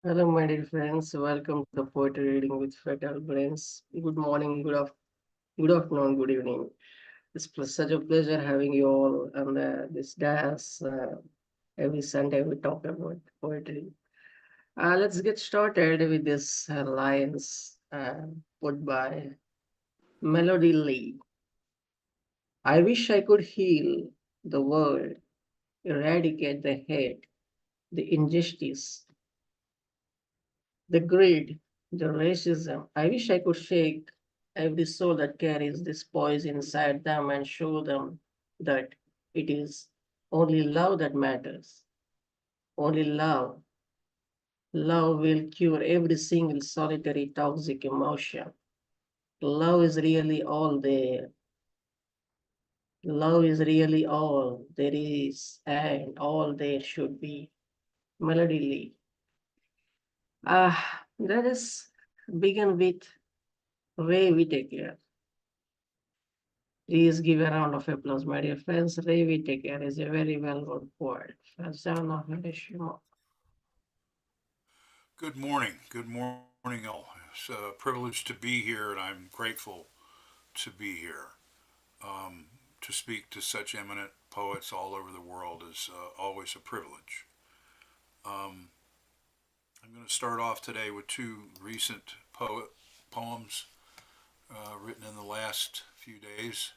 Hello, my dear friends. Welcome to the Poetry Reading with Fertile Brains. Good morning, good afternoon, good evening. Such a pleasure having you all on this dais. Every Sunday we talk about poetry. Let's get started with this lines put by Melody Lee. I wish I could heal the world, eradicate the hate, the injustice, the greed, the racism. I wish I could shake every soul that carries this poison inside them and show them that it is only love that matters. Only love. Love will cure every single solitary toxic emotion. Love is really all there. Love is really all there is and all there should be. Melody Lee. Let us begin with Ray Whitaker. Please give a round of applause, my dear friends. Ray Whitaker is a very well-known poet, a son of Hiroshima. Good morning. Good morning, all. It's a privilege to be here, and I'm grateful to be here. To speak to such eminent poets all over the world is always a privilege. Um, I'm going to start off today with two recent poems written in the last few days.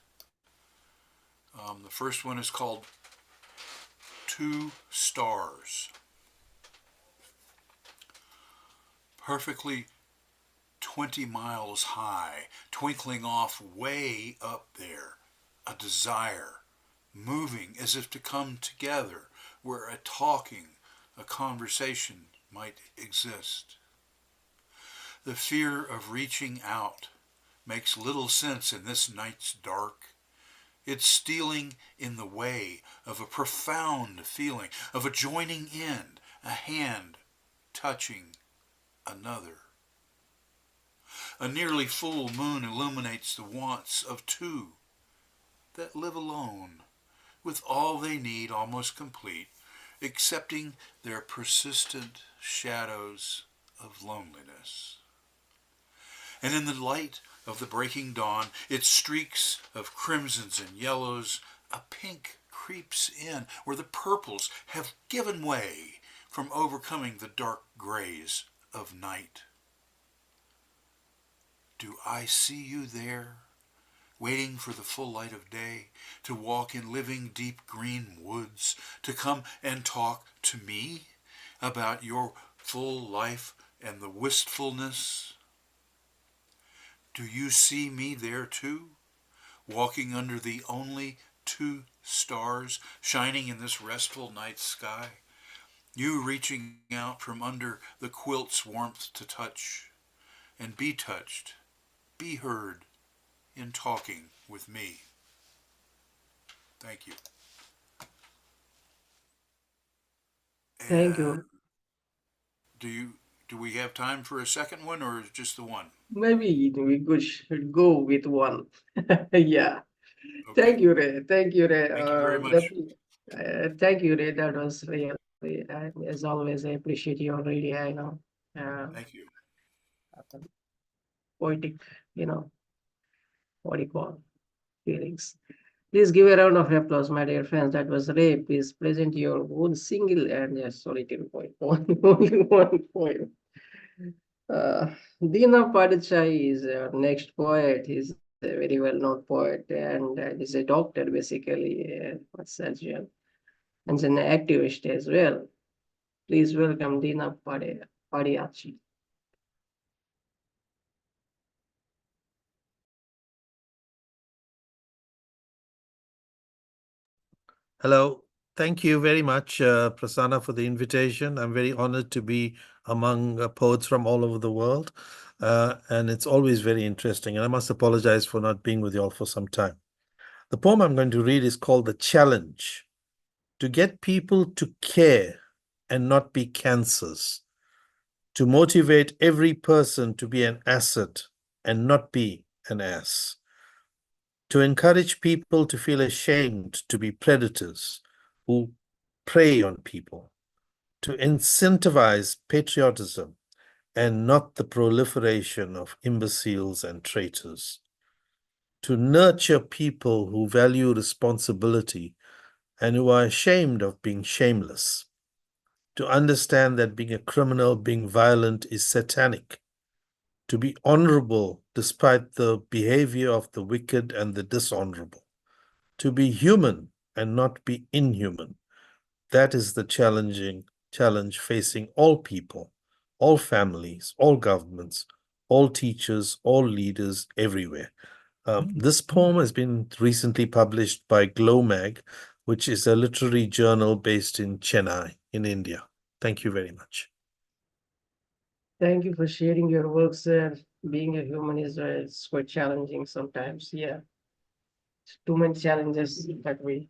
The first one is called Two Stars. Perfectly 20 miles high, twinkling off way up there, a desire, moving as if to come together where a talking, a conversation might exist. The fear of reaching out makes little sense in this night's dark. It's stealing in the way of a profound feeling, of a joining in, a hand touching another. A nearly full moon illuminates the wants of two that live alone, with all they need almost complete, accepting their persistent shadows of loneliness. And in the light of the breaking dawn, its streaks of crimsons and yellows, a pink creeps in where the purples have given way from overcoming the dark grays of night. Do I see you there, waiting for the full light of day, to walk in living deep green woods, to come and talk to me about your full life and the wistfulness? Do you see me there too, walking under the only two stars shining in this restful night sky? You reaching out from under the quilt's warmth to touch and be touched, be heard in talking with me. Thank you. Thank And you. do we have time for a second one or just the one? Maybe we should go with one. Yeah. Okay. Thank you, Ray. Thank you very much. Definitely. Thank you, Ray. That was really, as always, I appreciate your really, Thank you. poetic, you know, what do you call feelings. Please give a round of applause, my dear friends. That was Ray. Please present your own single and solitary point. Only one point. Uh, Deena Padayachee is our next poet. He's a very well-known poet and he's a doctor, basically, a surgeon, and he's an activist as well. Please welcome Deena Padayachee. Hello. Thank you very much, Prasanna, for the invitation. I'm very honored to be among poets from all over the world. And it's always very interesting. And I must apologize for not being with you all for some time. The poem I'm going to read is called The Challenge. To get people to care and not be cancers. To motivate every person to be an asset and not be an ass. To encourage people to feel ashamed to be predators who prey on people, to incentivize patriotism and not the proliferation of imbeciles and traitors, to nurture people who value responsibility and who are ashamed of being shameless, to understand that being a criminal, being violent is satanic, to be honorable despite the behavior of the wicked and the dishonorable, to be human and not be inhuman. That is the challenge facing all people, all families, all governments, all teachers, all leaders everywhere. This poem has been recently published by GlowMag, which is a literary journal based in Chennai, in India. Thank you very much. Thank you for sharing your work, sir. Being a human is it's quite challenging sometimes. Yeah, too many challenges that we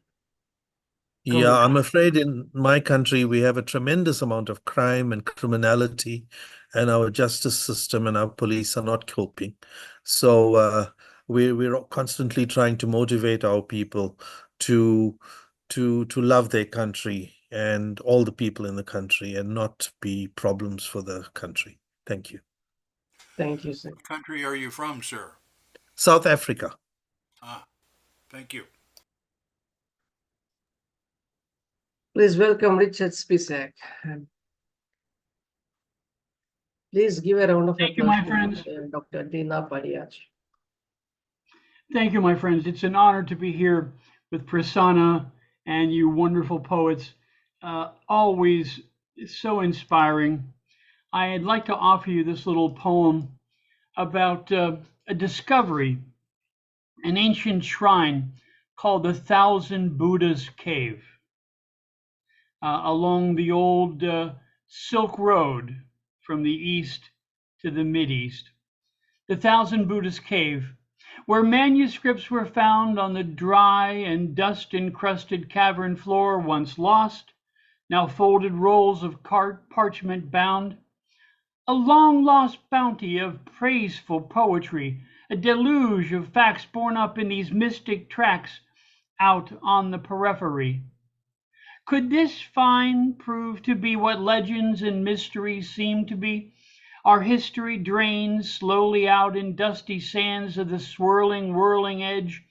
come Yeah, I'm across. afraid in my country we have a tremendous amount of crime and criminality, and our justice system and our police are not coping. So we're constantly trying to motivate our people to to love their country and all the people in the country and not be problems for the country. Thank you. Thank you, sir. What country are you from, sir? South Africa. Ah, thank you. Please welcome Richard Spisak. Please give a round of Thank you, applause my to friends. Dr. Deena Padayachee. Thank you, my friends. It's an honor to be here with Prasanna and you wonderful poets. Always so inspiring. I'd like to offer you this little poem about a discovery, an ancient shrine called the Thousand Buddhas Cave along the old Silk Road from the east to the Mideast. The Thousand Buddhas Cave, where manuscripts were found on the dry and dust-encrusted cavern floor, once lost, now folded rolls of parchment bound, a long-lost bounty of praiseful poetry, a deluge of facts borne up in these mystic tracks out on the periphery. Could this find prove to be what legends and mysteries seem to be? Our history drains slowly out in dusty sands of the swirling, whirling edge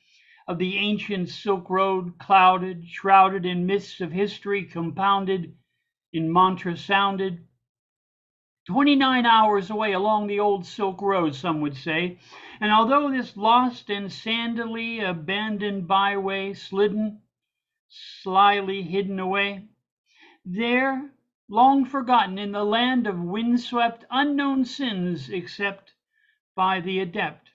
of the ancient Silk Road, clouded, shrouded in mists of history, compounded in mantra sounded. 29 hours away along the old Silk Road, some would say. And although this lost and sandily abandoned byway, slidden, slyly hidden away, there, long forgotten in the land of windswept, unknown sins, except by the adept.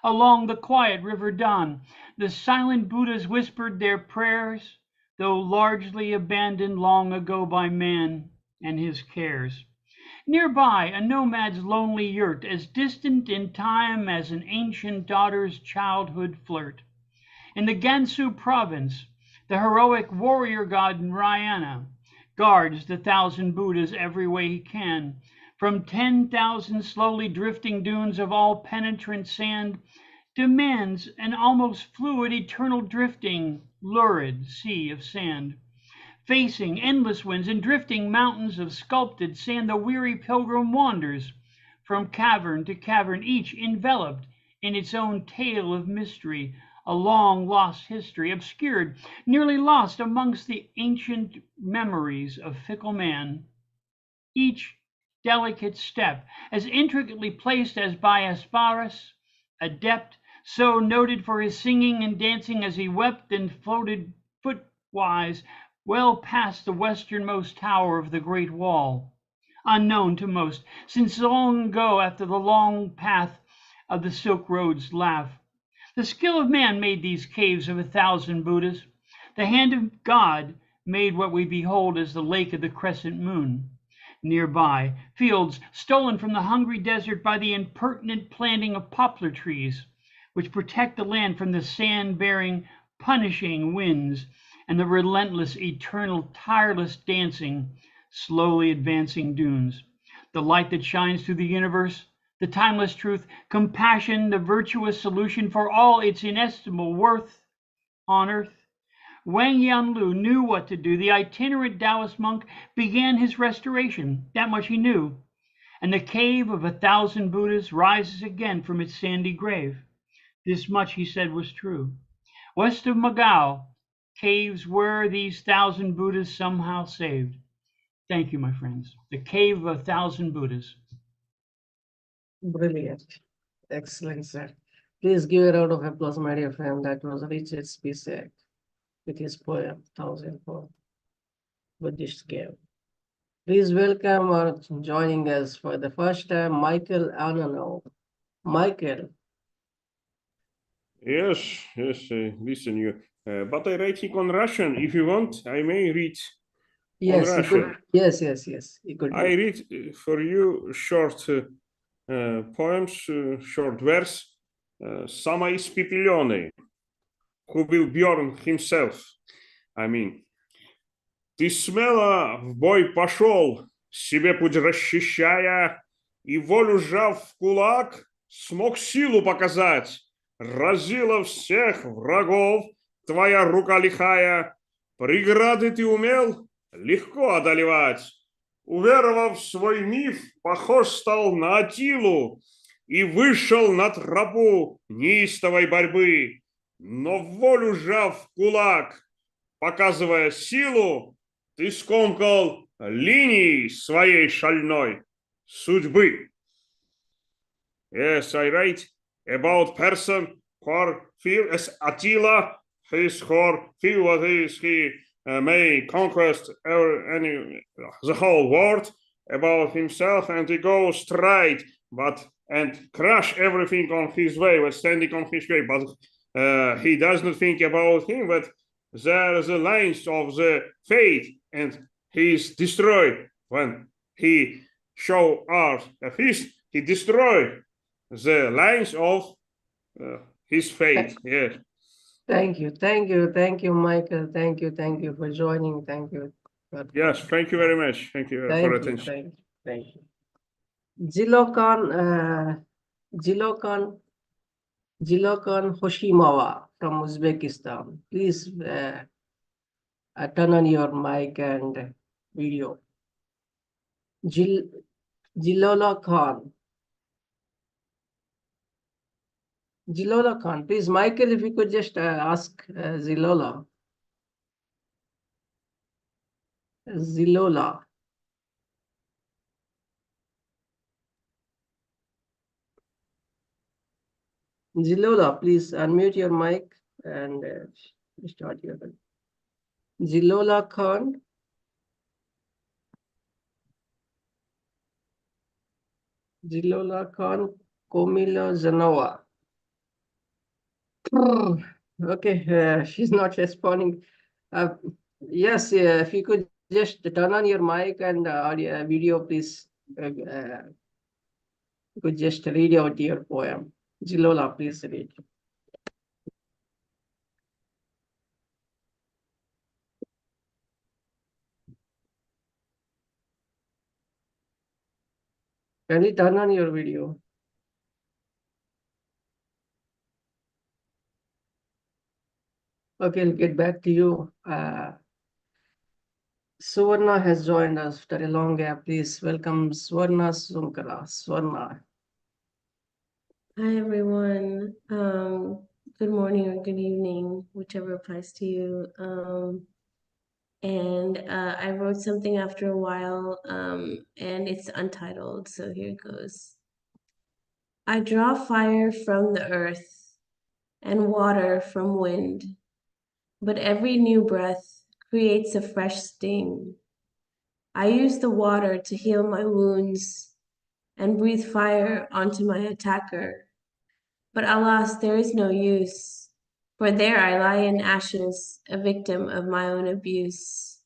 Along the quiet river Don, the silent Buddhas whispered their prayers, though largely abandoned long ago by man and his cares. Nearby, a nomad's lonely yurt, as distant in time as an ancient daughter's childhood flirt. In the Gansu province, the heroic warrior god Narayana guards the thousand Buddhas every way he can. From 10,000 slowly drifting dunes of all penetrant sand, demands an almost fluid, eternal drifting, lurid sea of sand. Facing endless winds and drifting mountains of sculpted sand, the weary pilgrim wanders from cavern to cavern, each enveloped in its own tale of mystery, a long lost history, obscured, nearly lost amongst the ancient memories of fickle man. Each delicate step, as intricately placed as by Asparas, adept, so noted for his singing and dancing as he wept and floated footwise well past the westernmost tower of the Great Wall, unknown to most, since long ago after the long path of the Silk Road's laugh. The skill of man made these caves of 1,000 Buddhas. The hand of God made what we behold as the lake of the crescent moon. Nearby, fields stolen from the hungry desert by the impertinent planting of poplar trees, which protect the land from the sand-bearing, punishing winds and the relentless, eternal, tireless dancing, slowly advancing dunes. The light that shines through the universe, the timeless truth, compassion, the virtuous solution for all its inestimable worth on earth, Wang Yanlu knew what to do. The itinerant Taoist monk began his restoration. That much he knew. And the cave of 1,000 Buddhas rises again from its sandy grave. This much he said was true. West of Magao, caves were these 1,000 Buddhas somehow saved. Thank you, my friends. The cave of 1,000 Buddhas. Brilliant. Excellent, sir. Please give a round of applause, my dear friend. That was Richard Spisak with his poem, Thousand for Buddhist Cave. Please welcome or joining us for the first time, Michael Ananov. Michael. Yes, listen you. But I writing on Russian. If you want, I may read Yes, on you could. Russian. Yes. You could. I read for you short poems, short verse. Самоиспепеленный, who will burn himself. I mean, ты смело в бой пошел, себе путь расчищая, и волю сжав в кулак, смог силу показать. Разила всех врагов твоя рука лихая, преграды ты умел легко одолевать. Уверовав в свой миф, похож стал на Атилу и вышел на тропу неистовой борьбы. Но волю сжав в кулак, показывая силу, ты скомкал линией своей шальной судьбы. Yes, I write about person who feel as Attila, his who feel what is he may conquest the whole world about himself, and he goes straight, but and crush everything on his way, was standing on his way, but he does not think about him, but there are the lines of the fate, and he is destroyed when he show us a feast. He destroyed the lines of his fate. Yes. Thank you, Michael. Thank you for joining. Thank you. Yes, thank you very much. Thank you for attention. Thank you. Jilokan Hoshimawa from Uzbekistan. Please turn on your mic and video. Jilola Khan, please, Michael, if you could just ask Zilola. Zilola, please unmute your mic and start your. Zilola Khan. Komila Zanova. Okay, she's not responding. Yes, if you could just turn on your mic and audio, video, please. You could just read out your poem. Zilola, please read. Can you turn on your video? Okay, I'll get back to you. Swarna has joined us after a long gap. Please welcome Swarna Sunkara. Swarna. Hi, everyone. Good morning or good evening, whichever applies to you. I wrote something after a while, and it's untitled, so here it goes. I draw fire from the earth and water from wind, but every new breath creates a fresh sting. I use the water to heal my wounds and breathe fire onto my attacker. But alas, there is no use, for there I lie in ashes, a victim of my own abuse.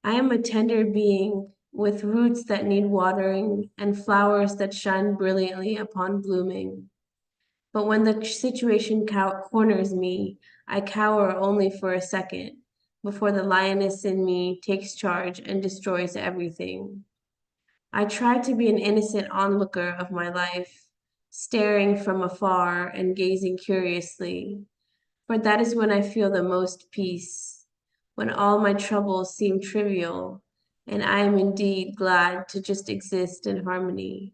I am a tender being with roots that need watering and flowers that shine brilliantly upon blooming. But when the situation corners me, I cower only for a second before the lioness in me takes charge and destroys everything. I try to be an innocent onlooker of my life, staring from afar and gazing curiously. for that is when I feel the most peace, when all my troubles seem trivial, and I am indeed glad to just exist in harmony.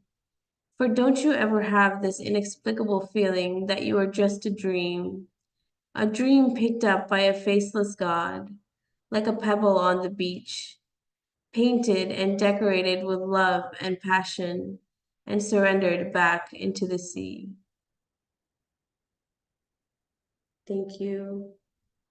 For don't you ever have this inexplicable feeling that you are just a dream picked up by a faceless god, like a pebble on the beach, painted and decorated with love and passion, and surrendered back into the sea. Thank you.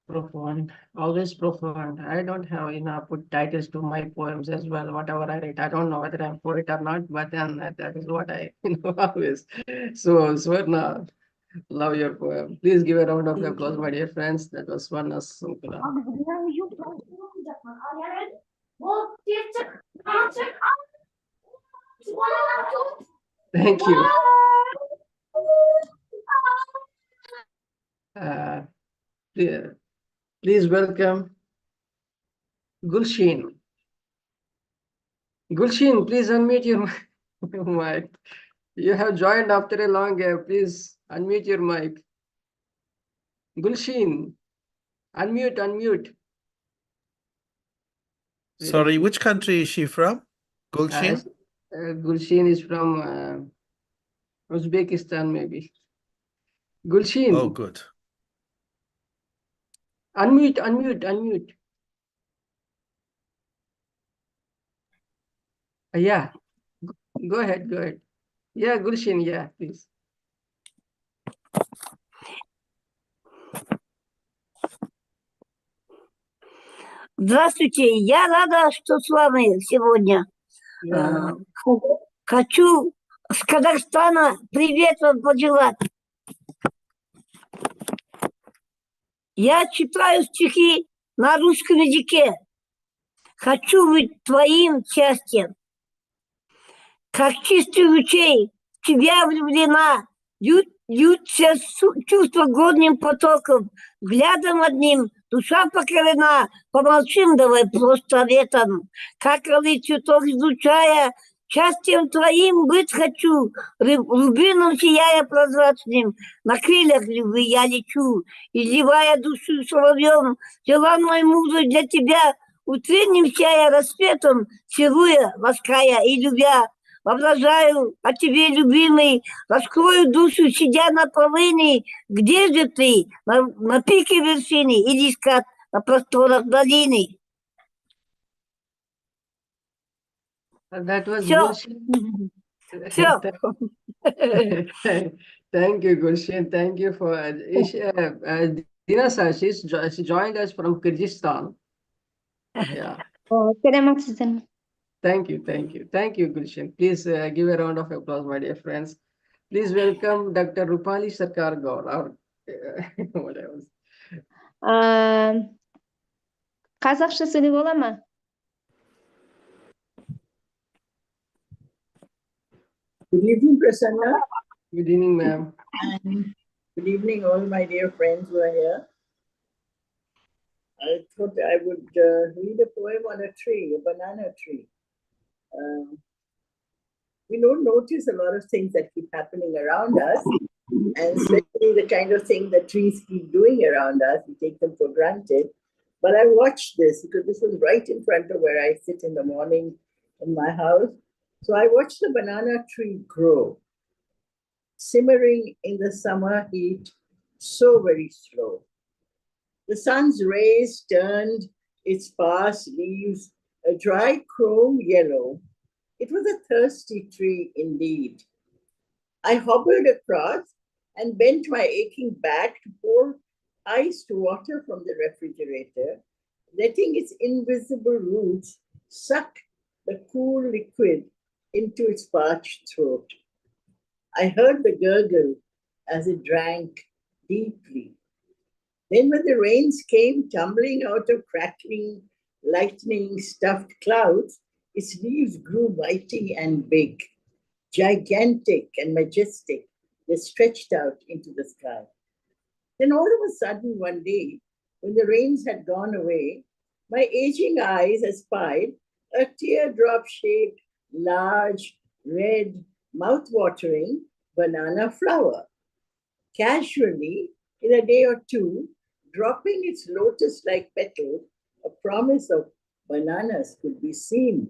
Profound, always profound. I don't have enough put titles to my poems as well, whatever I write. I don't know whether I'm poet or not, but then that is what I always. So Swarna, love your poem. Please give a round of Thank applause, you. my dear friends. That was Swarna Sunkara. Thank you. Uh, please welcome Gulshin. Gulshin, please unmute your mic. You have joined after a long gap. Please unmute your mic. Gulshin, unmute, unmute. Where is Sorry, she? which country is she from? Uh, Gulshin? Gulshin is from Uzbekistan, maybe. Oh, Gulshin, good. unmute, unmute, unmute. Yeah, go ahead, go ahead. Yeah, Gulshin, yeah, please. Здравствуйте, я рада, что с вами сегодня. Yeah. Хочу с Казахстана привет вам пожелать. Я читаю стихи на русском языке. Хочу быть твоим счастьем. Как чистый ручей, в тебя влюблена, льются чувства горным потоком. Взглядом одним душа покорена, помолчим давай просто об этом. Как алый цветок излучая, счастьем твоим быть хочу, рубином сияя прозрачным, на крыльях любви я лечу, изливая душу соловьем, желанной музой для тебя, утренним чая рассветом, целуя, лаская и любя. Воображаю о тебе, любимый, раскрою душу, сидя на полыни. Где же ты? На пике вершины или скат на просторах долины? That was Все. Gulshin. Все. Thank you, Gulshin. Thank you for Deena sir, she joined us from Kyrgyzstan. Yeah. Саламатсыздар. Thank you, thank you, thank you, Gulshan. Please give a round of applause, my dear friends. Please welcome Dr. Rupali Sarkar Gaur. Or what else? Қазақша сөйлеп бола ма? Good evening, Prasanna. Good evening, ma'am. And good evening, all my dear friends who are here. I thought I would read a poem on a tree, a banana tree. We don't notice a lot of things that keep happening around us, and especially the kind of thing that trees keep doing around us. We take them for granted. But I watched this because this was right in front of where I sit in the morning in my house. So I watched the banana tree grow, simmering in the summer heat, so very slow. The sun's rays turned its sparse leaves a dry chrome yellow. It was a thirsty tree indeed. I hobbled across and bent my aching back to pour iced water from the refrigerator, letting its invisible roots suck the cool liquid into its parched throat. I heard the gurgle as it drank deeply. Then when the rains came tumbling out of crackling, lightning stuffed clouds, its leaves grew mighty and big, gigantic and majestic. They stretched out into the sky. Then all of a sudden one day, when the rains had gone away, my aging eyes espied a teardrop-shaped, large, red, mouth-watering banana flower. Casually, In a day or two, dropping its lotus-like petal, a promise of bananas could be seen.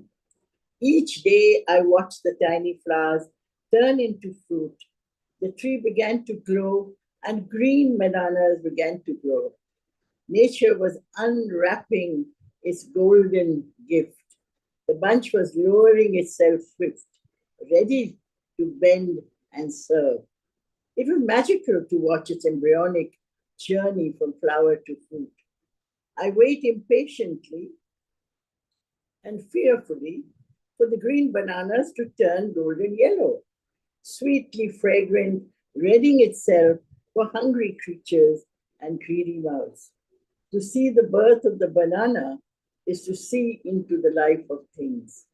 Each day I watched the tiny flowers turn into fruit. The tree began to grow and green bananas began to grow. Nature was unwrapping its golden gift. The bunch was lowering itself swift, ready to bend and serve. It was magical to watch its embryonic journey from flower to fruit. I wait impatiently and fearfully for the green bananas to turn golden yellow, sweetly fragrant, readying itself for hungry creatures and greedy mouths. To see the birth of the banana is to see into the life of things.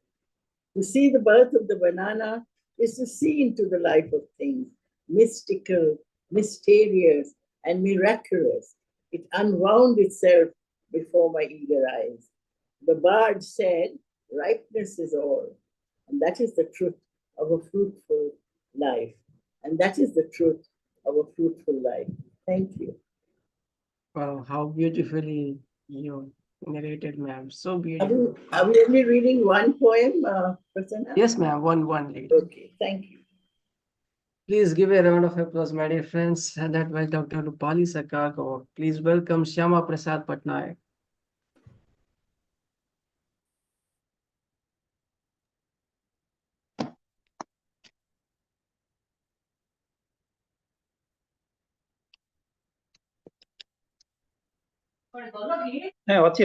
To see the birth of the banana is to see into the life of things, mystical, mysterious, and miraculous. It unwound itself before my eager eyes. The bard said, ripeness is all. And that is the truth of a fruitful life. And that is the truth of a fruitful life. Thank you. Wow, how beautifully you narrated, ma'am. So Are beautiful. we only reading one poem, Prasanna? Yes, ma'am. One lady. Okay, thank you. Please give a round of applause, my dear friends. And that was Dr. Rupali Sarkar Gaur. Please welcome Shyamaprasad Patnaik. হ্যাঁ ଅଛି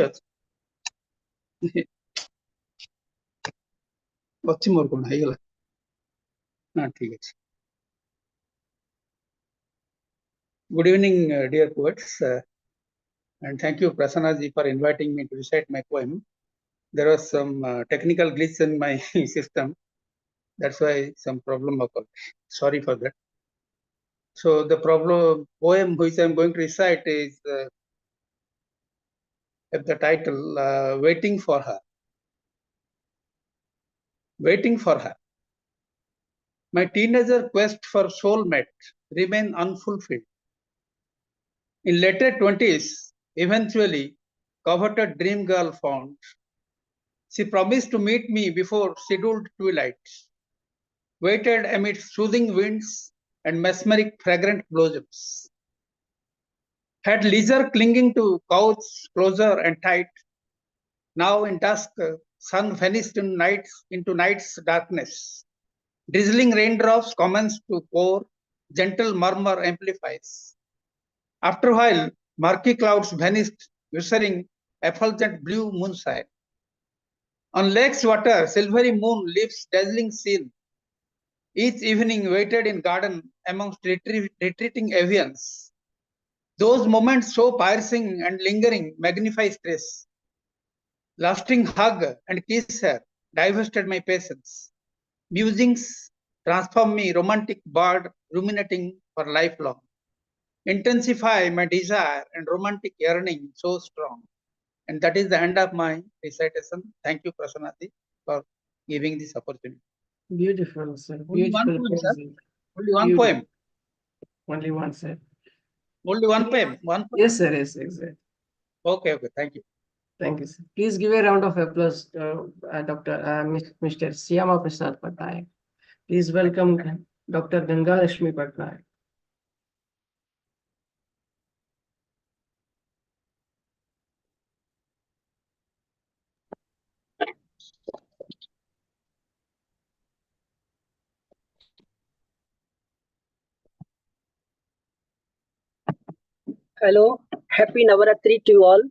ଅଛି ମୋର କଣ ହେଇଗଲା ନା ଠିକ ଅଛି good evening dear poets and thank you Prasanna ji for inviting me to recite my poem. There was some technical glitch in my system, that's why some problem occurred. Sorry for that. So the poem which I'm going to recite is the title Waiting for Her. Waiting for her. My teenager quest for soulmate remain unfulfilled. In later 20s, eventually, coveted dream girl found. She promised to meet me before scheduled twilight. Waited amid soothing winds and mesmeric fragrant blossoms. Had leisure clinging to couch closer and tight. Now in dusk, sun vanished into night's darkness. Drizzling raindrops commence to pour, gentle murmur amplifies. After a while, murky clouds vanished, ushering effulgent blue moonshine. On lake's water, silvery moon leaves dazzling scene. Each evening waited in garden amongst retreating avians. Those moments so piercing and lingering magnify stress. Lasting hug and kiss her divested my patience. Musings transform me romantic bard ruminating for lifelong. Intensify my desire and romantic yearning so strong. And that is the end of my recitation. Thank you, Prasanna-ji, for giving this opportunity. Beautiful, sir. Only one Beautiful. poem, sir. Only one Beautiful. poem. Only one, sir. Only one poem. One poem. Yes, sir. Yes, exactly. Okay. Thank you. Thank you, sir. Please give a round of applause to Mr. Shyamaprasad Patnaik. Please welcome Dr. Gangalakshmi Patnaik. Hello, happy Navaratri to you all.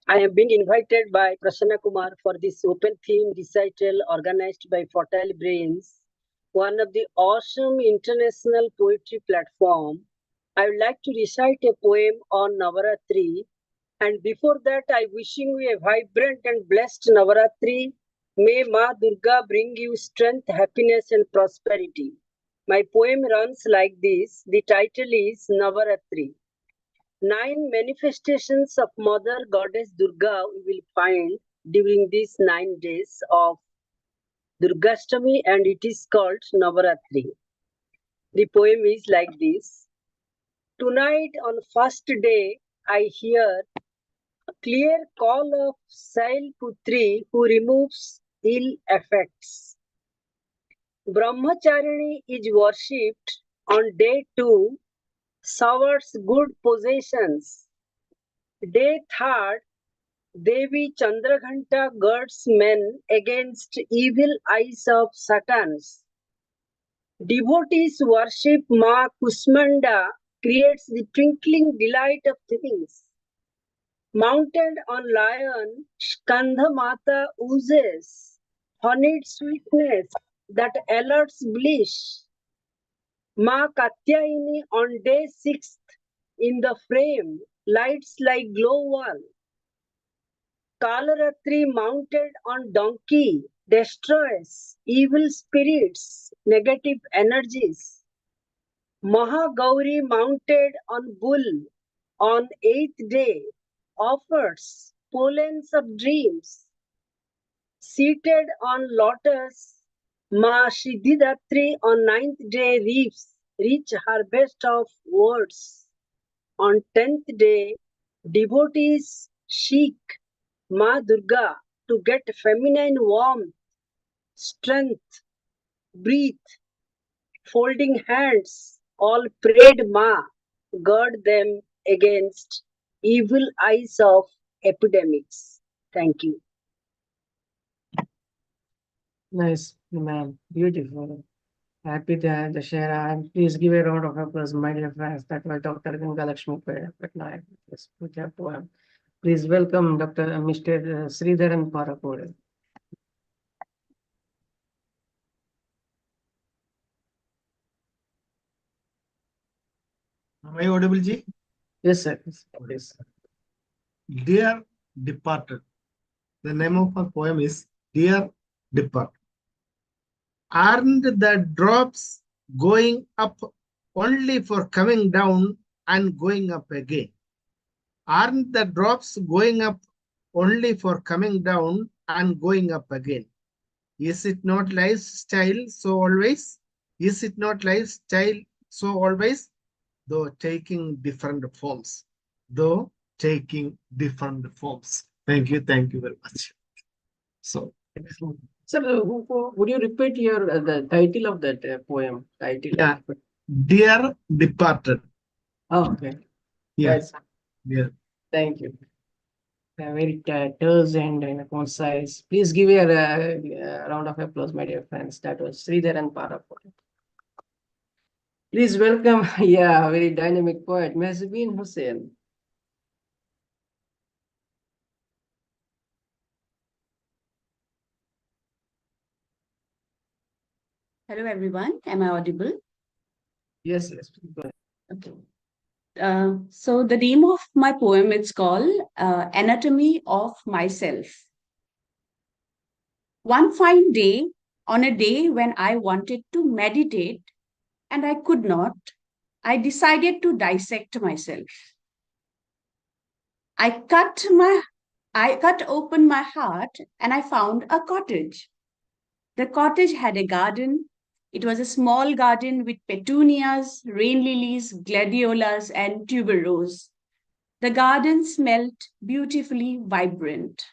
I have been invited by Prasanna Kumar for this open theme recital organized by Fertile Brains, one of the awesome international poetry platform. I would like to recite a poem on Navaratri. And before that, I wishing you a vibrant and blessed Navaratri. May Ma Durga bring you strength, happiness, and prosperity. My poem runs like this. The title is Navaratri. 9 manifestations of Mother Goddess Durga we will find during these 9 days of Durgashtami, and it is called Navaratri. The poem is like this. tonight on first day, I hear a clear call of Sail Putri who removes ill effects. Brahmacharini is worshipped on day 2, showers good possessions. Day 3, Devi Chandraghanta guards men against evil eyes of Satans. Devotees worship Ma Kusmanda, creates the twinkling delight of things. Mounted on lion, Skandha Mata oozes honeyed sweetness that alerts bliss. Ma Katyayini on day 6th in the frame, lights like glow wall. Kalaratri mounted on donkey destroys evil spirits, negative energies. Mahagauri mounted on bull on 8th day offers pollens of dreams. Seated on lotus, Ma Siddhidatri on 9th day reaps rich harvest of words. On 10th day, devotees seek Ma Durga to get feminine warmth, strength, breathe, folding hands, all prayed Ma, guard them against evil eyes of epidemics. Thank you. Nice, ma'am. Beautiful. Happy to have the share. And please give a round of applause, my dear friends. That was Dr. Gangalaxmi Patnaik. Yes, good job to him. Please welcome Dr. Mr. Sreedharan Parokode. Am I audible, Ji? Yes, sir. Yes. Dear Departed. The name of our poem is Dear Departed. Aren't the drops going up only for coming down and going up again? Aren't the drops going up only for coming down and going up again? Is it not lifestyle so always? Is it not lifestyle so always? Though taking different forms. Though taking different forms. Thank you very much. So, Excellent. Sir, would you repeat your the title of that poem? Title. Yeah. Dear Departed. Oh, okay. Yes. Yeah. Yeah. Thank you. Very terse and concise. Please give a round of applause, my dear friends. That was Sreedharan Parokode. Please welcome, yeah, very dynamic poet, Mehzabeen Hussain. Hello, everyone. Am I audible? Yes, yes. Go ahead. Okay. So the name of my poem is called Anatomy of Myself. One fine day, on a day when I wanted to meditate and I could not, I decided to dissect myself. I cut open my heart and I found a cottage. The cottage had a garden. It was a small garden with petunias, rain lilies, gladiolas, and tuberose. The garden smelt beautifully vibrant.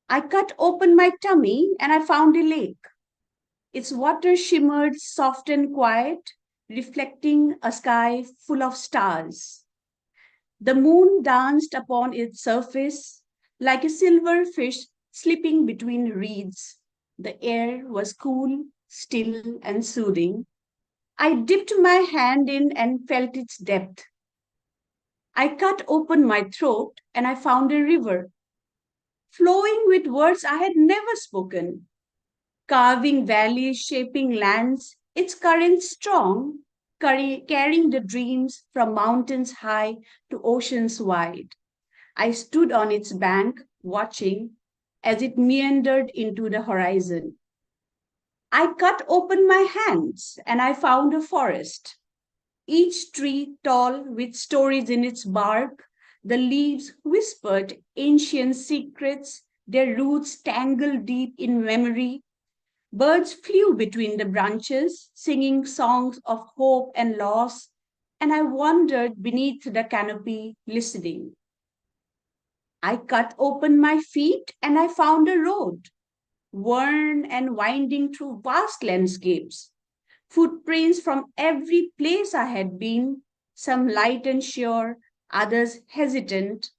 I cut open my tummy and I found a lake. Its water shimmered soft and quiet, reflecting a sky full of stars. The moon danced upon its surface like a silver fish slipping between reeds. The air was cool, still, and soothing. I dipped my hand in and felt its depth. I cut open my throat and I found a river, flowing with words I had never spoken, carving valleys, shaping lands, its current strong, carrying the dreams from mountains high to oceans wide. I stood on its bank, watching as it meandered into the horizon. I cut open my hands and I found a forest, each tree tall with stories in its bark. The leaves whispered ancient secrets, their roots tangled deep in memory. Birds flew between the branches, singing songs of hope and loss. and I wandered beneath the canopy, listening. I cut open my feet and I found a road, worn and winding through vast landscapes, footprints from every place I had been, some light and sure, others hesitant.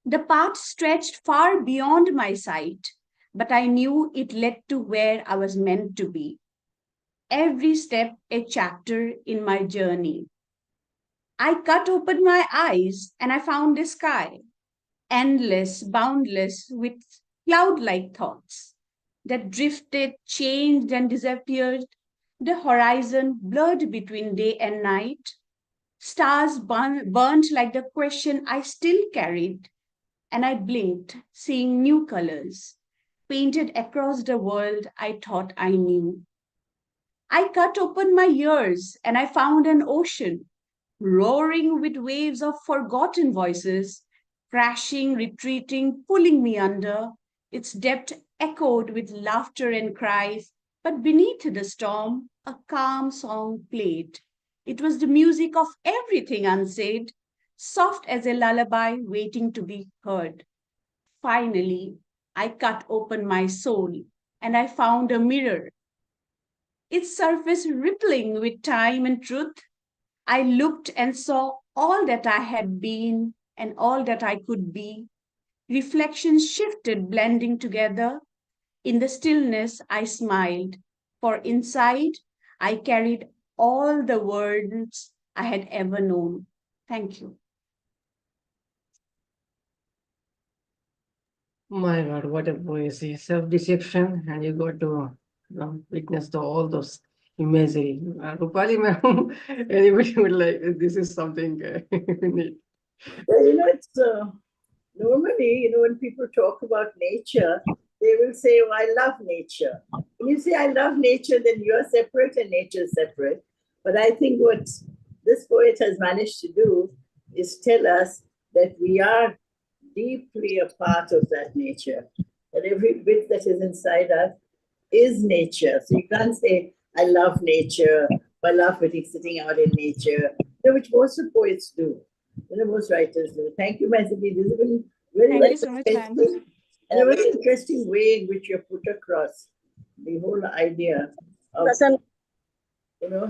The path stretched far beyond my sight, but I knew it led to where I was meant to be. Every step a chapter in my journey. I cut open my eyes and I found the sky, endless, boundless, with cloud like thoughts that drifted, changed, and disappeared. The horizon blurred between day and night. Stars burnt like the question I still carried, and I blinked, seeing new colors painted across the world I thought I knew. I cut open my ears and I found an ocean, roaring with waves of forgotten voices, crashing, retreating, pulling me under. Its depth echoed with laughter and cries, but beneath the storm, a calm song played. It was the music of everything unsaid, soft as a lullaby waiting to be heard. Finally, I cut open my soul and I found a mirror, its surface rippling with time and truth. I looked and saw all that I had been and all that I could be. Reflections shifted, blending together. In the stillness, I smiled, for inside I carried all the worlds I had ever known. Thank you. My God, what a poesy, self-deception, and you got to witness all those imagery. Rupali ma'am, anybody would like, this is something neat. Well, it's normally, when people talk about nature, they will say, oh, I love nature. When you say I love nature, then you're separate and nature is separate. But I think what this poet has managed to do is tell us that we are deeply a part of that nature, that every bit that is inside us is nature. So you can't say, I love nature, I love sitting out in nature, which most of poets do, most writers do. Thank you, Mehzabeen. This has been very, Thank you so much, ma'am. and a very interesting way in which you put across the whole idea of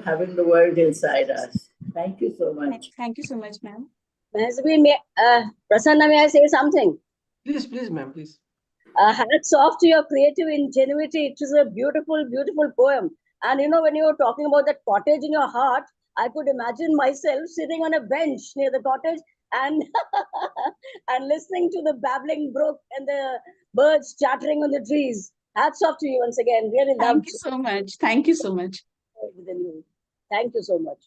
having the world inside us. Thank you so much. Thank you so much, ma'am. Mehzabeen, Prasanna, may I say something? Please, ma'am, please. Hats off to your creative ingenuity. It is a beautiful, beautiful poem. And when you were talking about that cottage in your heart, I could imagine myself sitting on a bench near the cottage and and listening to the babbling brook and the birds chattering on the trees. Hats off to you once again. Really loved. Thank you so much. Thank you so much. Thank you so much.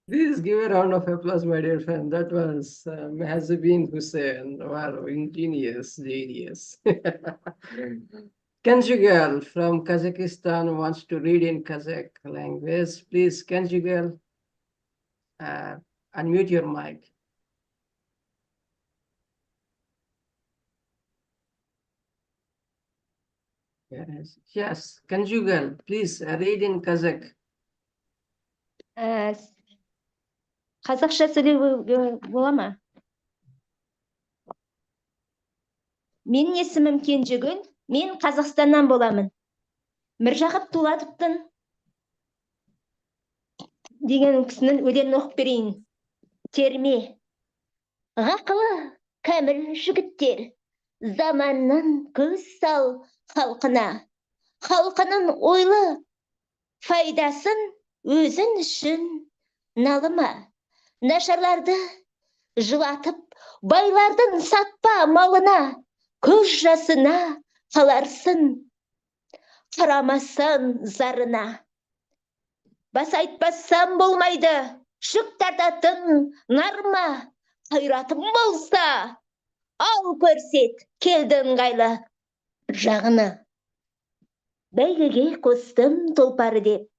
Please give a round of applause, my dear friend. That was Mehzabeen Hussain. Wow, ingenious, genius. Kenji girl from Kazakhstan wants to read in Kazakh language. Please, Kenji girl, unmute your mic. Yes, Kenji girl, please read in Kazakh. Қазақша сөйлеуге бола ма? Менің есімім Кенжегүл, мен Қазақстаннан боламын. Міржақып Дулатовтың деген кісінің өлеңін оқып берейін. Терме. Ғақылы кәміл жігіттер, заманнан көз сал халқына. Халқының ойлы файдасын өзін үшін налыма. Нашарларды жылатып, байлардың сатпа малына, көз жасына қаларсын, қарамасын зарына. Бас айтпасам болмайды, жүк тартатын нарма, қайратым болса, ал көрсет, келдің ыңғайлы жағына. Бәйгеге қостым тұлпары деп,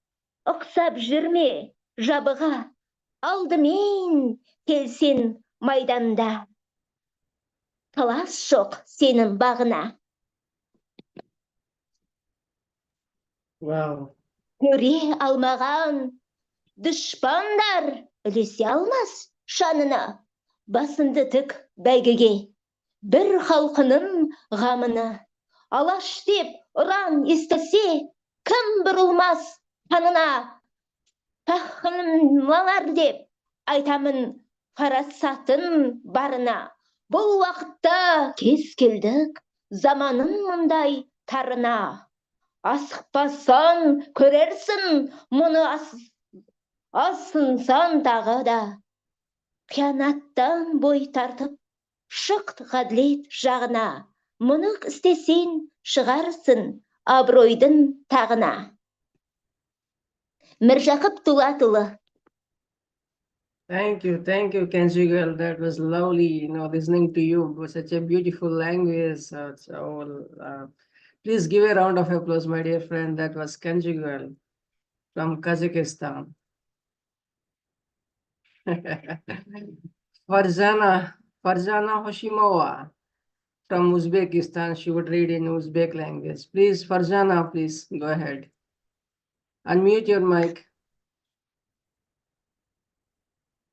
ұқсап жүрме жабыға, алдымен келсен майданда. Талас жоқ сенің бағына. Wow. Көре алмаған дұшпандар ілесе алмас шанына, басынды тік бәйгеге, бір халқының ғамына. Алаш деп ұран естілсе, кім бұрылмас қанына? Пахылмалар деп айтамын парасатын барына. Бұл уақытта кез келдік, заманың мұндай тарына. Асықпасаң көрерсің мұны, асынсан тағы да. Қиянаттан бой тартып, шық ғадлет жағына. Мұны істесен шығарсың абыройдың тағына. Міржақып Дулатұлы. Thank you, Kenji girl. That was lovely, listening to you. It was such a beautiful language. Please give a round of applause, my dear friend. That was Kenji girl from Kazakhstan. Farzana Hoshimova from Uzbekistan. She would read in Uzbek language. Please, Farzana, please go ahead. Unmute your mic.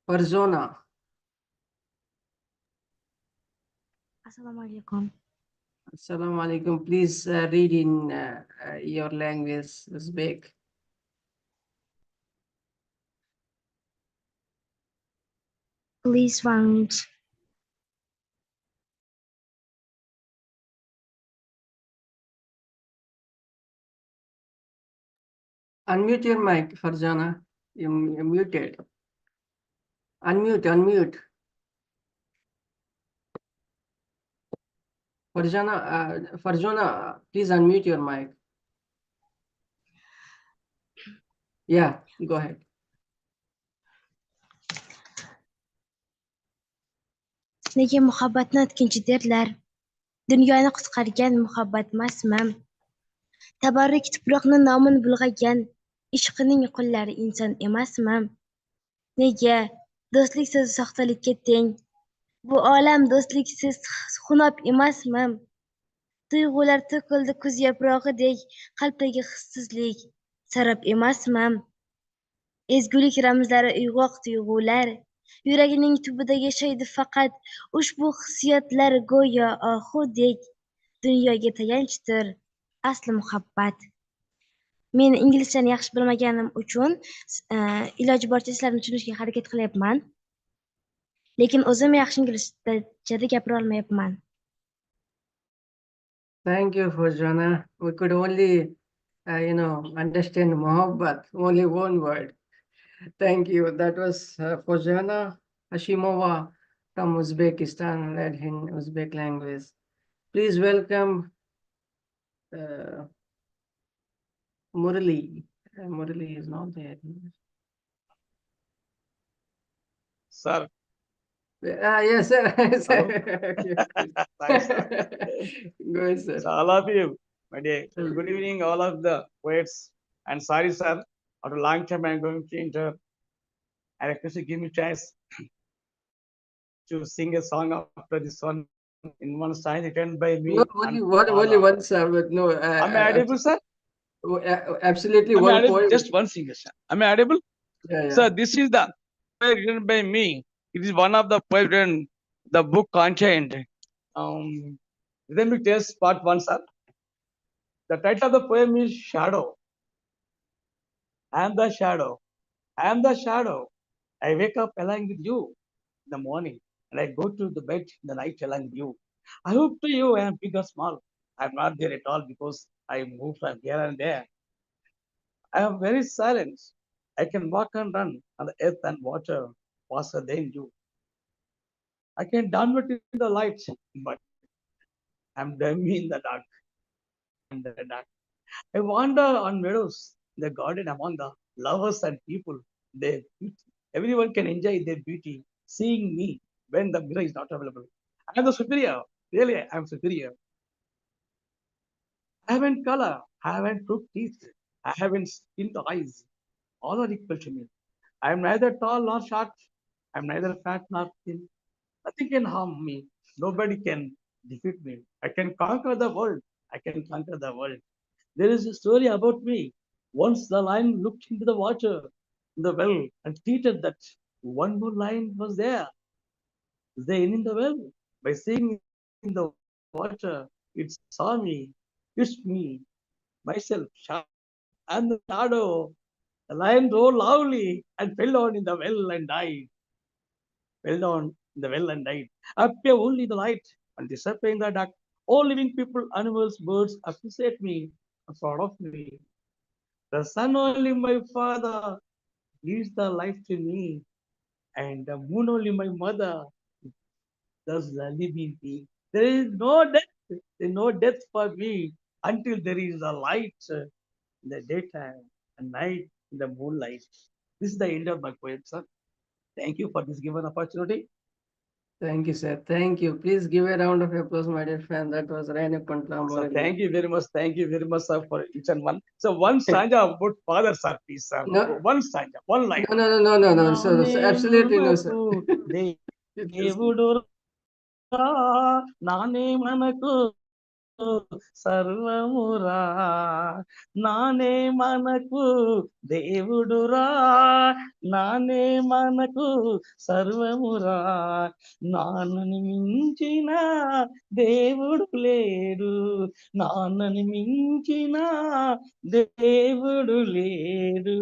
Farzana. Assalamualaikum. Assalamualaikum. Please read in your language, Uzbek. Please round. Unmute your mic, Farzana. You're muted. Unmute. Farzana, please unmute your mic. Yeah, go ahead. Nega muhabbatni o'tkinchi derlar? Dunyoni qutqargan muhabbatmasman. Tabarruk tuproqni nomin bulg'agan ishqining qullari inson emasman. Nega do'stlik so'zi soxtalikka teng? Bu olam do'stliksiz xunob emasman. Tuyg'ular to'kildi kuz yaprog'idek, qalbdagi hissizlik sarob emasman. Ezgulik ramzlari uyg'oq tuyg'ular, yuragining tubida yashaydi faqat ushbu hissiyotlar go'yo ohudek, dunyoga tayanchdir asli muhabbat. Men inglizchani yaxshi bilmaganim uchun iloji boricha sizlarni tushunishga harakat qilyapman. Lekin o'zim yaxshi inglizchada gapira olmayapman. Thank you, Farzana. We could only, understand Mohabbat, only one word. Thank you. That was Farzana Hashimova from Uzbekistan, read in Uzbek language. Please welcome Murali. Murali is not there. Sir. Yes, sir. Thanks, sir. Go ahead, sir. So all of you, my dear, good evening, all of the poets. And sorry, sir, after a long time I'm going to enter. I request you give me a chance to sing a song after this one in one style written by me. No, only one, sir, but no. Am I audible, sir? Absolutely, Am I one audible? point. Just one singer, sir. Am I audible? Yeah. Sir, this is the poem written by me. It is one of the poems written the book contained. Let me test part one, sir. The title of the poem is Shadow. I am the shadow. I am the shadow. I wake up along with you in the morning, and I go to the bed in the night along with you. I hope to you I am big or small. I am not there at all because I move from here and there. I am very silent. I can walk and run on the earth and water faster than you. I can downward in the light, but I'm dummy in the dark. I wander on meadows, in the garden among the lovers and people. Their beauty. Everyone can enjoy their beauty, seeing me when the mirror is not available. I am the superior. Really, I am superior. I haven't color. I haven't crooked teeth. I haven't skinned eyes. All are equal to me. I am neither tall nor short. I am neither fat nor thin. Nothing can harm me. Nobody can defeat me. I can conquer the world. I can conquer the world. There is a story about me. Once the lion looked into the water in the well and treated that one more lion was there. Then in the well, by seeing in the water, it saw me, kissed me, myself, and the shadow. The lion roared loudly and fell down in the well and died. Fell down in the well and died. Appear only the light and disappear in the dark. All living people, animals, birds appreciate me, are proud of me. The sun only my father gives the life to me, and the moon only my mother does the living me. There is no death. There is no death for me until there is a light in the daytime and night in the moonlight. This is the end of my poem, sir. Thank you for this given opportunity. Thank you, sir. Thank you. Please give a round of applause, my dear friend. That was Renukuntla So Murali. thank you very much. Thank you very much, sir, for each and one. So one stanza about father, sir, please, sir. No. One stanza, one line. No. So, absolutely no, sir. దేవుడురా నానే మనకు సర్వమురా నానే మనకు దేవుడురా నానే మనకు సర్వమురా నాన్నని మించిన దేవుడు లేడు నాన్నని మించిన దేవుడు లేడు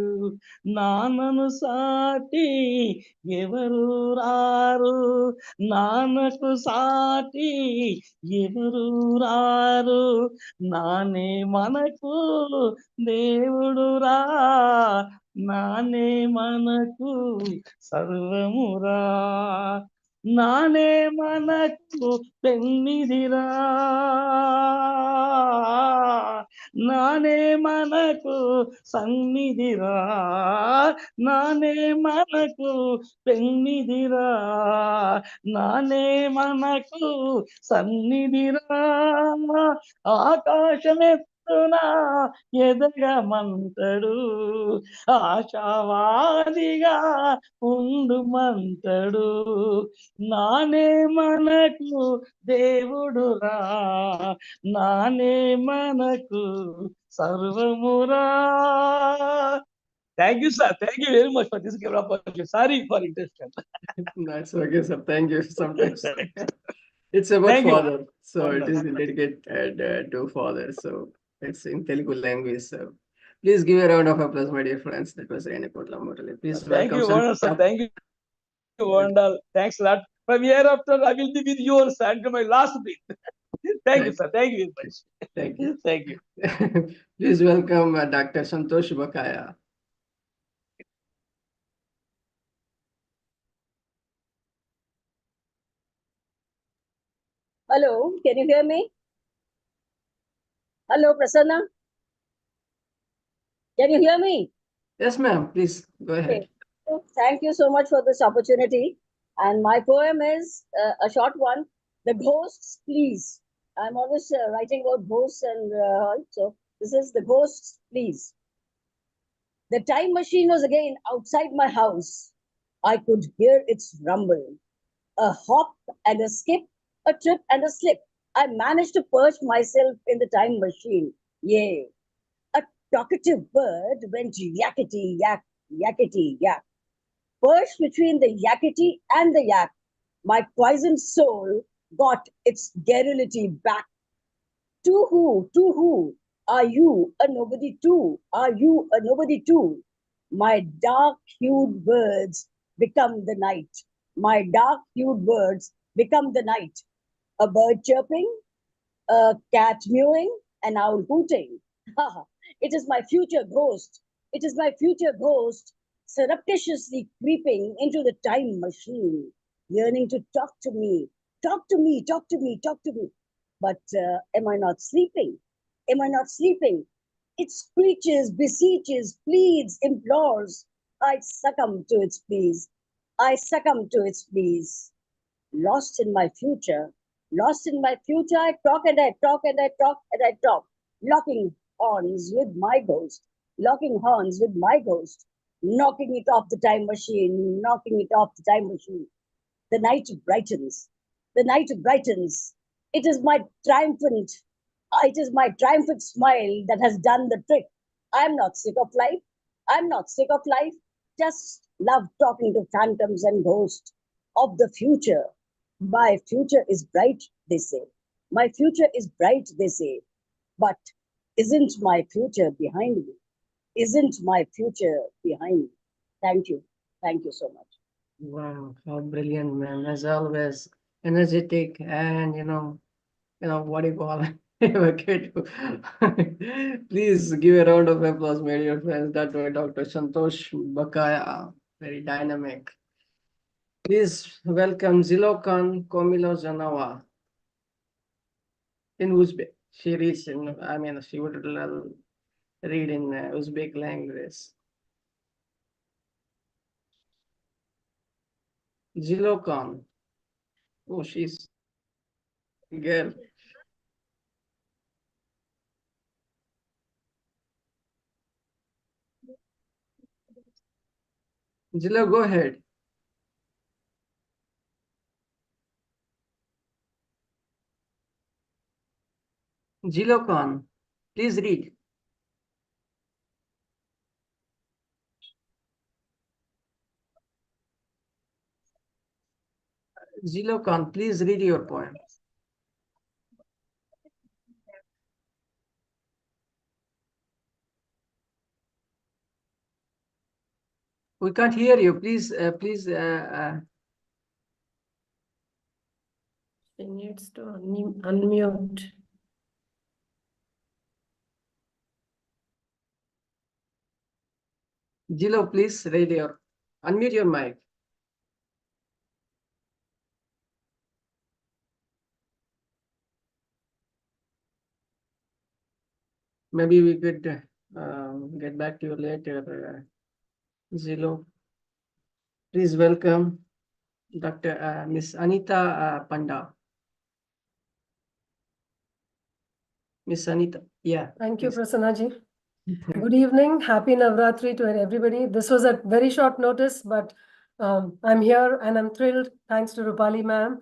నాన్నను సాటి ఎవరు రారు నాన్నకు సాటి ఎవరు రారు నానే మనకు దేవుడురా నానే మనకు సర్వమురా నానే మనకు పెన్నిదిరా నానే మనకు సన్నిధిరా నానే మనకు పెన్నిదిరా నానే మనకు సన్నిధిరా ఆకాశమెత్తున ఎదగమంతడు ఆశావాదిగా ఉండుమంతడు నానే మనకు దేవుడురా నానే మనకు సర్వమురా. Thank you, sir. Thank you very much for this given opportunity. Sorry for interruption. That's okay, sir. Thank you. Sometimes it's about Thank you. father, so it is Wonderful. dedicated to father. So it's in Telugu language. So please give a round of applause, my dear friends. That was Renukuntla Murali. Please Thank welcome you, Wonderful, sir. Thank you, Wonderful. Thanks a lot. From hereafter, I will be with you sir, until my last breath. Thank you, sir. Thank you very much. Thank you. Thank you. Please welcome Dr. Santosh Bakaya. Hello, can you hear me? Hello, Prasanna. Can you hear me? Yes, ma'am. Please go ahead. Okay. Thank you so much for this opportunity. And my poem is a short one. The Ghosts, Please. I'm always writing about ghosts, and so this is The Ghosts, Please. The time machine was again outside my house. I could hear its rumble. A hop and a skip, a trip and a slip. I managed to perch myself in the time machine. Yay. A talkative bird went yakety yak, yakety yak. Perched between the yakety and the yak, my poisoned soul got its garrulity back. To who are you a nobody too? Are you a nobody too? My dark-hued birds become the night. My dark-hued birds become the night. A bird chirping, a cat mewing, an owl hooting. It is my future ghost. It is my future ghost surreptitiously creeping into the time machine, yearning to talk to me. Talk to me, talk to me, talk to me. But am I not sleeping? Am I not sleeping? It screeches, beseeches, pleads, implores. I succumb to its pleas. I succumb to its pleas. Lost in my future, I talk and I talk and I talk and I talk, locking horns with my ghost, locking horns with my ghost, knocking it off the time machine, knocking it off the time machine. The night brightens, the night brightens. It is my triumphant smile that has done the trick. I'm not sick of life. I'm not sick of life. just love talking to phantoms and ghosts of the future. My future is bright, they say. My future is bright, they say. But isn't my future behind me? Isn't my future behind me? Thank you. Thank you so much. Wow, how brilliant, ma'am. As always, energetic and what do you call it? Evocative. Please give a round of applause, my dear friends. That way, Dr. Santosh Bakaya, very dynamic. Please welcome Zilokan Komilo Zanawa in Uzbek. She reads in, she would read in Uzbek language. Zilokan. Oh, she's girl. Zilo, go ahead. Zilokan, please read. Zilokan, please read your poem. We can't hear you. Please. She needs to unmute. Zilo, please read your. Unmute your mic. Maybe we could get back to you later, Zilo. Please welcome Dr. Miss Anita Panda. Miss Anita, yeah. Thank you, please. Prasannaji. Good evening. Happy Navratri to everybody. This was at very short notice, but I'm here and I'm thrilled. Thanks to Rupali ma'am.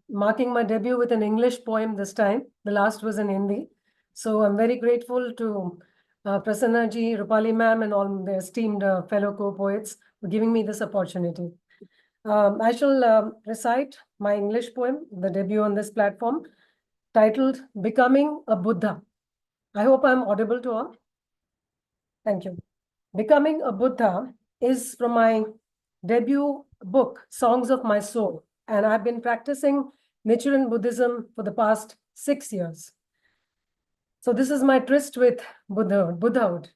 Marking my debut with an English poem this time. The last was in Hindi. So I'm very grateful to Prasannaji, Rupali ma'am, and all the esteemed fellow co-poets for giving me this opportunity. I shall recite my English poem, the debut on this platform, titled Becoming a Buddha. I hope I'm audible to all. Thank you. Becoming a Buddha is from my debut book, Songs of My Soul, and I've been practicing Nichiren Buddhism for the past 6 years. So this is my tryst with Buddhahood.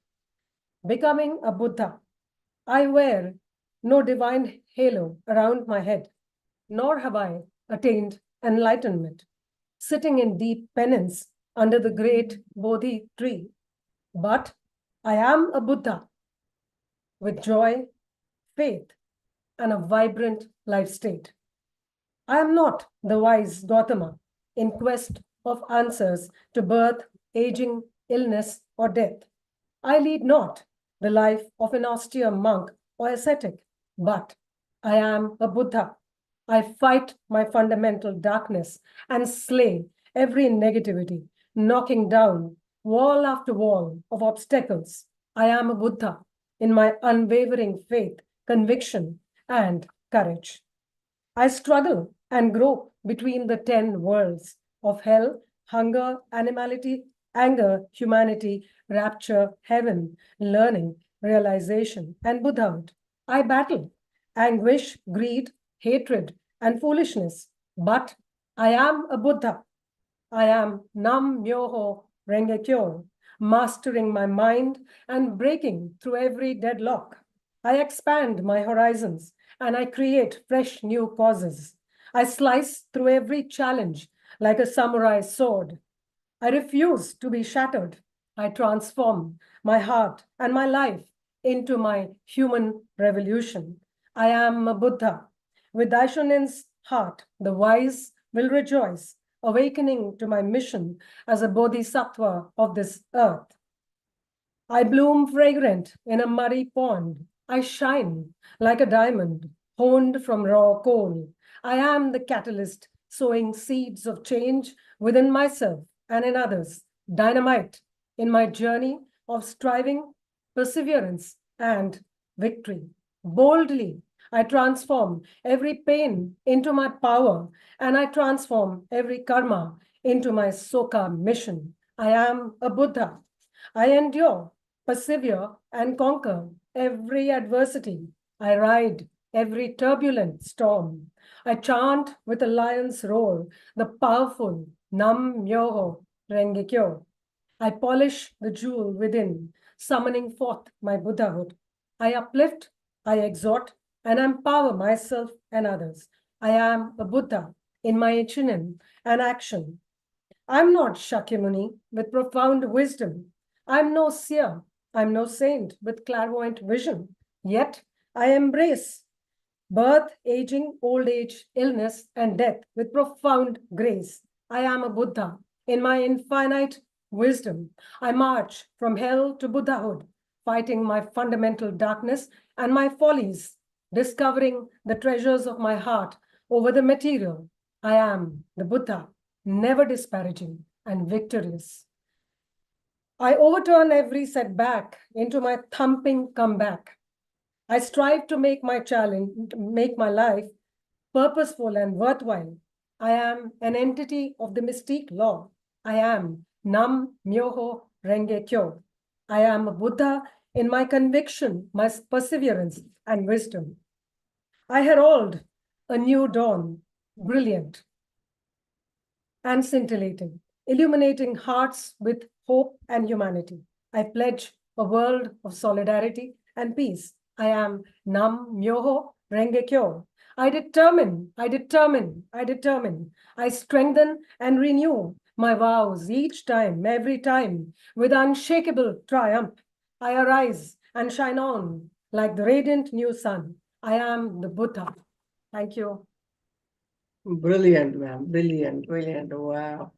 Becoming a Buddha. I wear no divine halo around my head, nor have I attained enlightenment, sitting in deep penance under the great Bodhi tree. But I am a Buddha with joy, faith, and a vibrant life state. I am not the wise Gautama in quest of answers to birth, aging, illness, or death. I lead not the life of an austere monk or ascetic, but I am a Buddha. I fight my fundamental darkness and slay every negativity, knocking down wall after wall of obstacles. I am a Buddha in my unwavering faith, conviction, and courage. I struggle and grope between the 10 worlds of hell, hunger, animality, anger, humanity, rapture, heaven, learning, realization, and Buddhahood. I battle anguish, greed, hatred, and foolishness, but I am a Buddha. I am Nam Myoho Renge Kyo, mastering my mind and breaking through every deadlock. I expand my horizons and I create fresh new causes. I slice through every challenge like a samurai sword. I refuse to be shattered. I transform my heart and my life into my human revolution. I am a Buddha. With Daishonin's heart, the wise will rejoice, awakening to my mission as a bodhisattva of this earth. I bloom fragrant in a muddy pond. I shine like a diamond, honed from raw coal. I am the catalyst, sowing seeds of change within myself and in others. Dynamite in my journey of striving, perseverance, and victory. Boldly, I transform every pain into my power, and I transform every karma into my Soka mission. I am a Buddha. I endure, persevere, and conquer every adversity. I ride every turbulent storm. I chant with a lion's roar, the powerful Nam Myoho Renge Kyo. I polish the jewel within, summoning forth my Buddhahood. I uplift, I exhort, and empower myself and others. I am a Buddha in my ichinen and action. I'm not Shakyamuni with profound wisdom. I'm no seer. I'm no saint with clairvoyant vision. Yet I embrace birth, aging, old age, illness, and death with profound grace. I am a Buddha in my infinite wisdom. I march from hell to Buddhahood, fighting my fundamental darkness and my follies, discovering the treasures of my heart over the material. I am the Buddha, never disparaging and victorious. I overturn every setback into my thumping comeback. I strive to make my life purposeful and worthwhile. I am an entity of the mystique law. I am Nam Myoho Renge Kyo. I am a Buddha in my conviction, my perseverance, and wisdom. I herald a new dawn, brilliant and scintillating, illuminating hearts with hope and humanity. I pledge a world of solidarity and peace. I am Nam Myoho Renge Kyo. I determine, I strengthen and renew my vows each time, every time, with unshakable triumph. I arise and shine on like the radiant new sun. I am the Buddha. Thank you. Brilliant, ma'am. Brilliant, brilliant. Wow.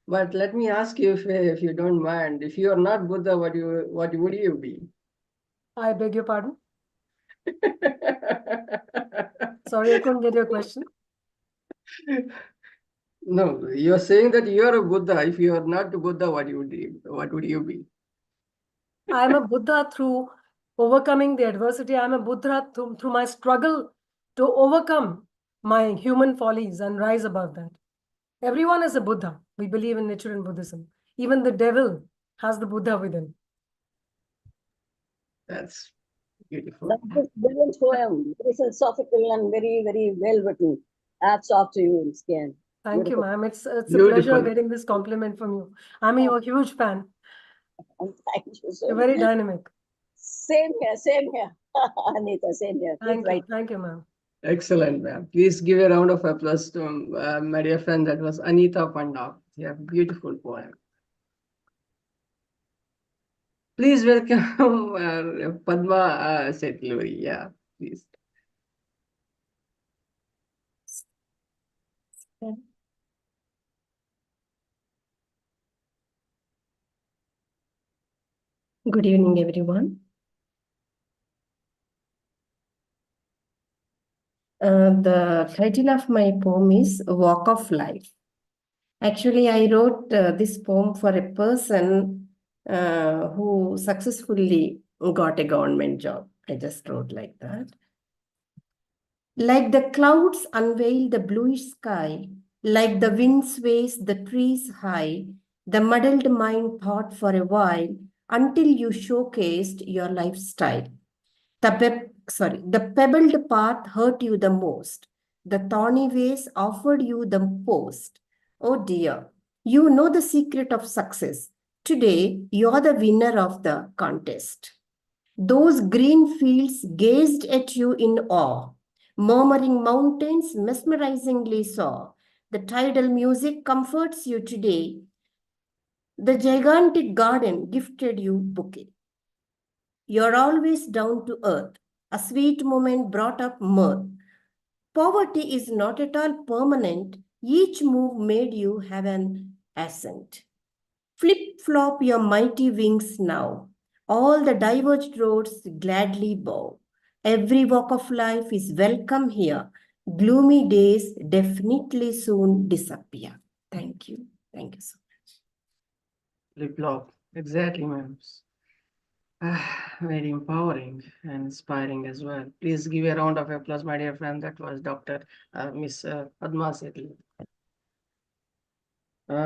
But let me ask you, if you don't mind, if you are not Buddha, what would you be? I beg your pardon? Sorry, I couldn't get your question. No, you're saying that you are a Buddha. If you are not a Buddha, what would you be? I am a Buddha through overcoming the adversity. I am a Buddha through my struggle to overcome my human follies and rise above that. Everyone is a Buddha. We believe in Nichiren Buddhism. Even the devil has the Buddha within. That's beautiful. That is brilliant poem. Very philosophical and very, very well written. Hats off to you, Scan. Thank you, ma'am. It's a pleasure getting this compliment from you. I'm a huge fan. Thank you so You're very dynamic. Same here. Anita, same here. Thank you, ma'am. Excellent, ma'am. Please give a round of applause to my dear friend. That was Anita Panda. Yeah, beautiful poem. Please welcome Padma Setaluri. Yeah, please. Good evening, everyone. The title of my poem is Walk of Life. Actually, I wrote this poem for a person who successfully got a government job. I just wrote like that. Like the clouds unveil the bluish sky, like the wind sways the trees high, the muddled mind thought for a while until you showcased your lifestyle. The pebbled path hurt you the most. The thorny ways offered you the post. Oh dear, you know the secret of success. Today, you're the winner of the contest. Those green fields gazed at you in awe. Murmuring mountains mesmerizingly saw. The tidal music comforts you today. The gigantic garden gifted you bouquet. You're always down to earth. A sweet moment brought up mirth. Poverty is not at all permanent. Each move made you have an ascent. Flip-flop your mighty wings now. All the diverged roads gladly bow. Every walk of life is welcome here. Gloomy days definitely soon disappear. Thank you. Thank you so much. Flip-flop. Exactly, ma'am. Very empowering and inspiring as well. Please give a round of applause, my dear friend. That was Dr. Miss Padma Sethi.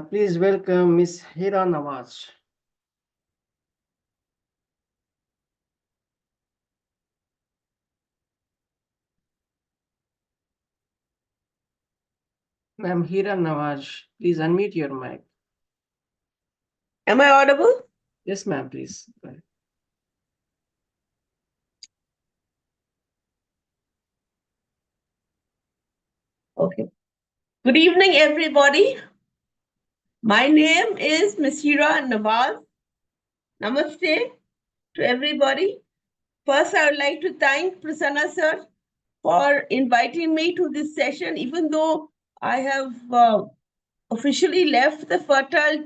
Please welcome Miss Heera Nawaz. Ma'am Heera Nawaz, please unmute your mic. Am I audible? Yes, ma'am, please. Go ahead. Okay. Good evening, everybody. My name is Ms. Heera Nawaz. Namaste to everybody. First, I would like to thank Prasanna sir for inviting me to this session, even though I have officially left the Fertile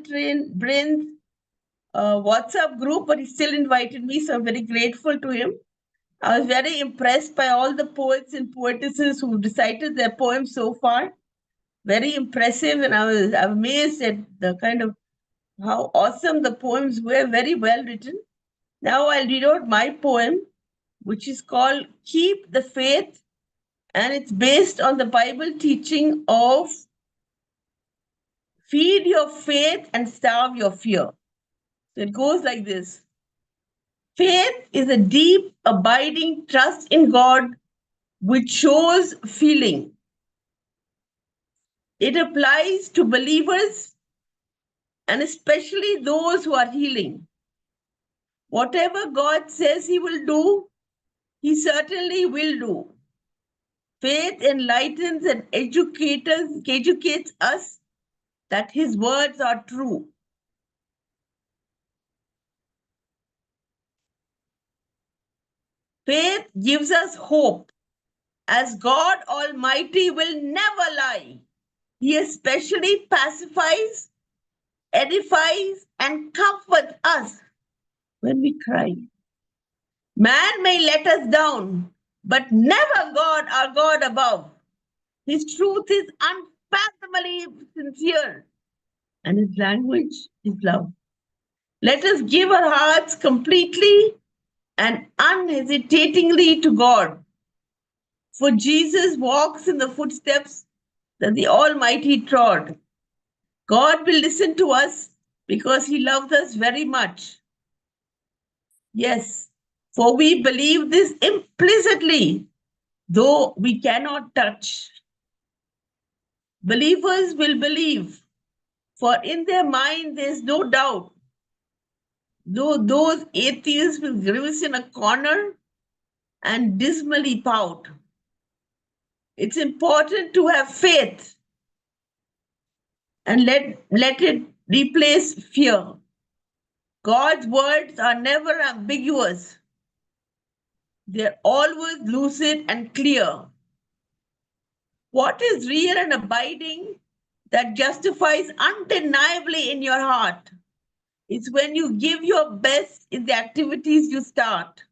Brains WhatsApp group, but he still invited me, so I'm very grateful to him. I was very impressed by all the poets and poetesses who recited their poems so far. Very impressive, and I was amazed at the kind of how awesome the poems were, very well written. Now I'll read out my poem, which is called Keep the Faith, and it's based on the Bible teaching of feed your faith and starve your fear. So it goes like this. Faith is a deep, abiding trust in God which shows feeling. It applies to believers and especially those who are healing. Whatever God says He will do, He certainly will do. Faith enlightens and educates us that His words are true. Faith gives us hope, as God Almighty will never lie. He especially pacifies, edifies, and comforts us when we cry. Man may let us down, but never God, our God above. His truth is unfathomably sincere, and His language is love. Let us give our hearts completely and unhesitatingly to God. For Jesus walks in the footsteps that the Almighty trod. God will listen to us because He loves us very much. Yes, for we believe this implicitly, though we cannot touch. Believers will believe, for in their mind there's no doubt. Though those atheists will grimace in a corner and dismally pout. It's important to have faith and let it replace fear. God's words are never ambiguous. They're always lucid and clear. What is real and abiding that justifies undeniably in your heart? It's when you give your best in the activities you start.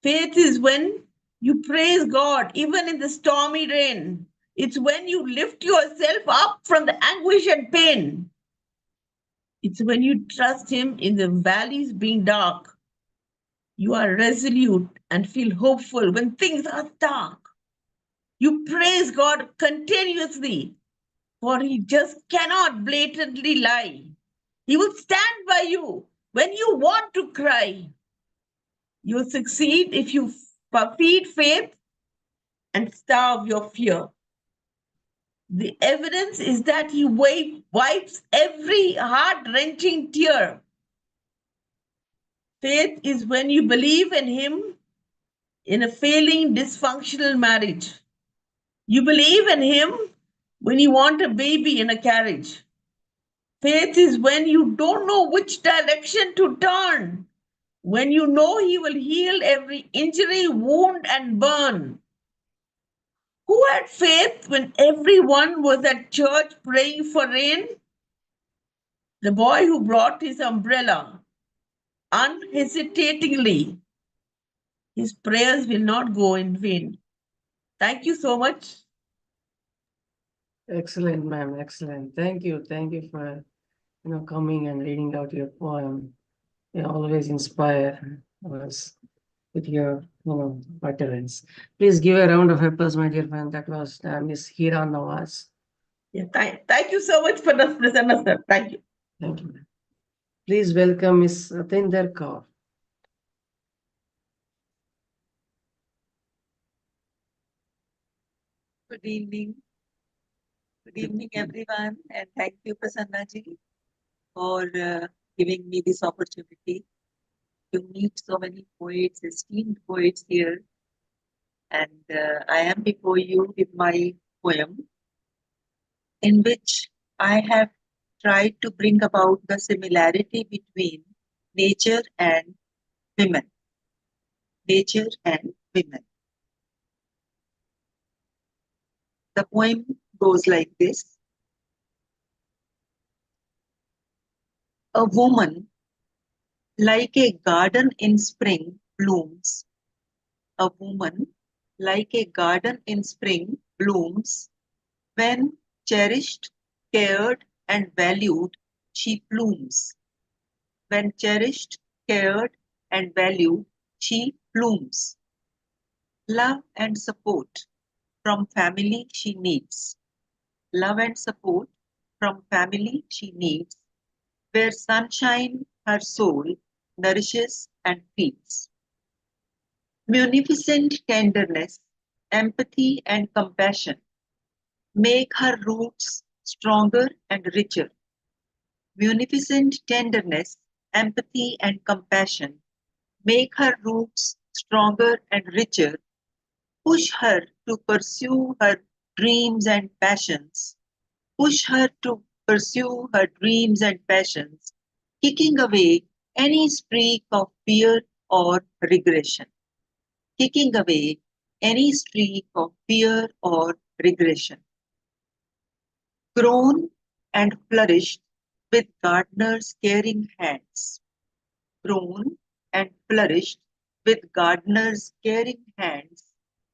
Faith is when you praise God even in the stormy rain. It's when you lift yourself up from the anguish and pain. It's when you trust Him in the valleys being dark. You are resolute and feel hopeful when things are dark. You praise God continuously, for He just cannot blatantly lie. He will stand by you when you want to cry. You'll succeed if you feed faith and starve your fear. The evidence is that He wipes every heart-wrenching tear. Faith is when you believe in Him in a failing, dysfunctional marriage. You believe in Him when you want a baby in a carriage. Faith is when you don't know which direction to turn, when you know He will heal every injury, wound, and burn. Who had faith when everyone was at church praying for rain? The boy who brought his umbrella unhesitatingly. His prayers will not go in vain. Thank you so much. Excellent, ma'am. Excellent. Thank you. Thank you for coming and reading out your poem. You always inspire us with your, utterance. Please give a round of applause, my dear friend. That was Miss Heera Nawaz. Yeah, thank you so much for the Prasanna sir. Thank you. Thank you. Please welcome Miss Satinder Kaur. Good evening. Good evening, everyone. And thank you, Prasanna ji, for giving me this opportunity to meet so many poets, esteemed poets here. And I am before you with my poem, in which I have tried to bring about the similarity between nature and women. Nature and women. The poem goes like this. A woman, like a garden in spring, blooms. A woman, like a garden in spring, blooms. When cherished, cared, and valued, she blooms. When cherished, cared, and valued, she blooms. Love and support from family she needs. Love and support from family she needs, where sunshine her soul nourishes and feeds. Munificent tenderness, empathy, and compassion make her roots stronger and richer. Munificent tenderness, empathy, and compassion make her roots stronger and richer, push her to pursue her dreams and passions, push her to pursue her dreams and passions, kicking away any streak of fear or regression, kicking away any streak of fear or regression. Grown and flourished with gardener's caring hands, grown and flourished with gardener's caring hands,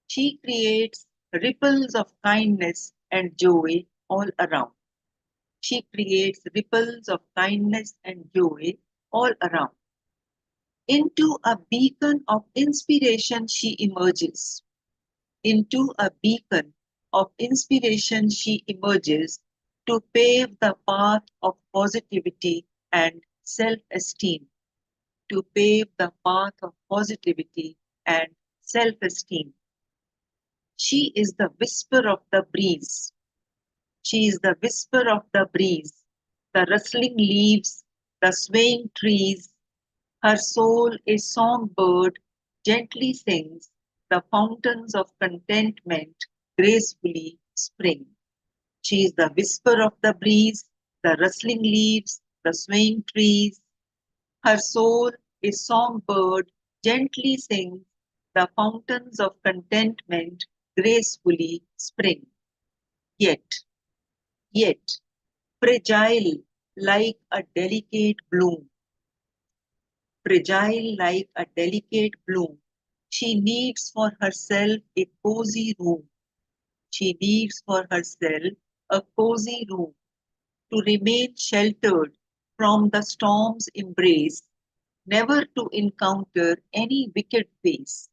she creates ripples of kindness and joy all around. She creates ripples of kindness and joy all around. Into a beacon of inspiration she emerges. Into a beacon of inspiration she emerges to pave the path of positivity and self-esteem. To pave the path of positivity and self-esteem. She is the whisper of the breeze. She is the whisper of the breeze, the rustling leaves, the swaying trees. Her soul, a songbird, gently sings, the fountains of contentment gracefully spring. She is the whisper of the breeze, the rustling leaves, the swaying trees. Her soul, a songbird, gently sings, the fountains of contentment gracefully spring. Yet, fragile like a delicate bloom, fragile like a delicate bloom, she needs for herself a cozy room. She needs for herself a cozy room to remain sheltered from the storm's embrace, never to encounter any wicked face.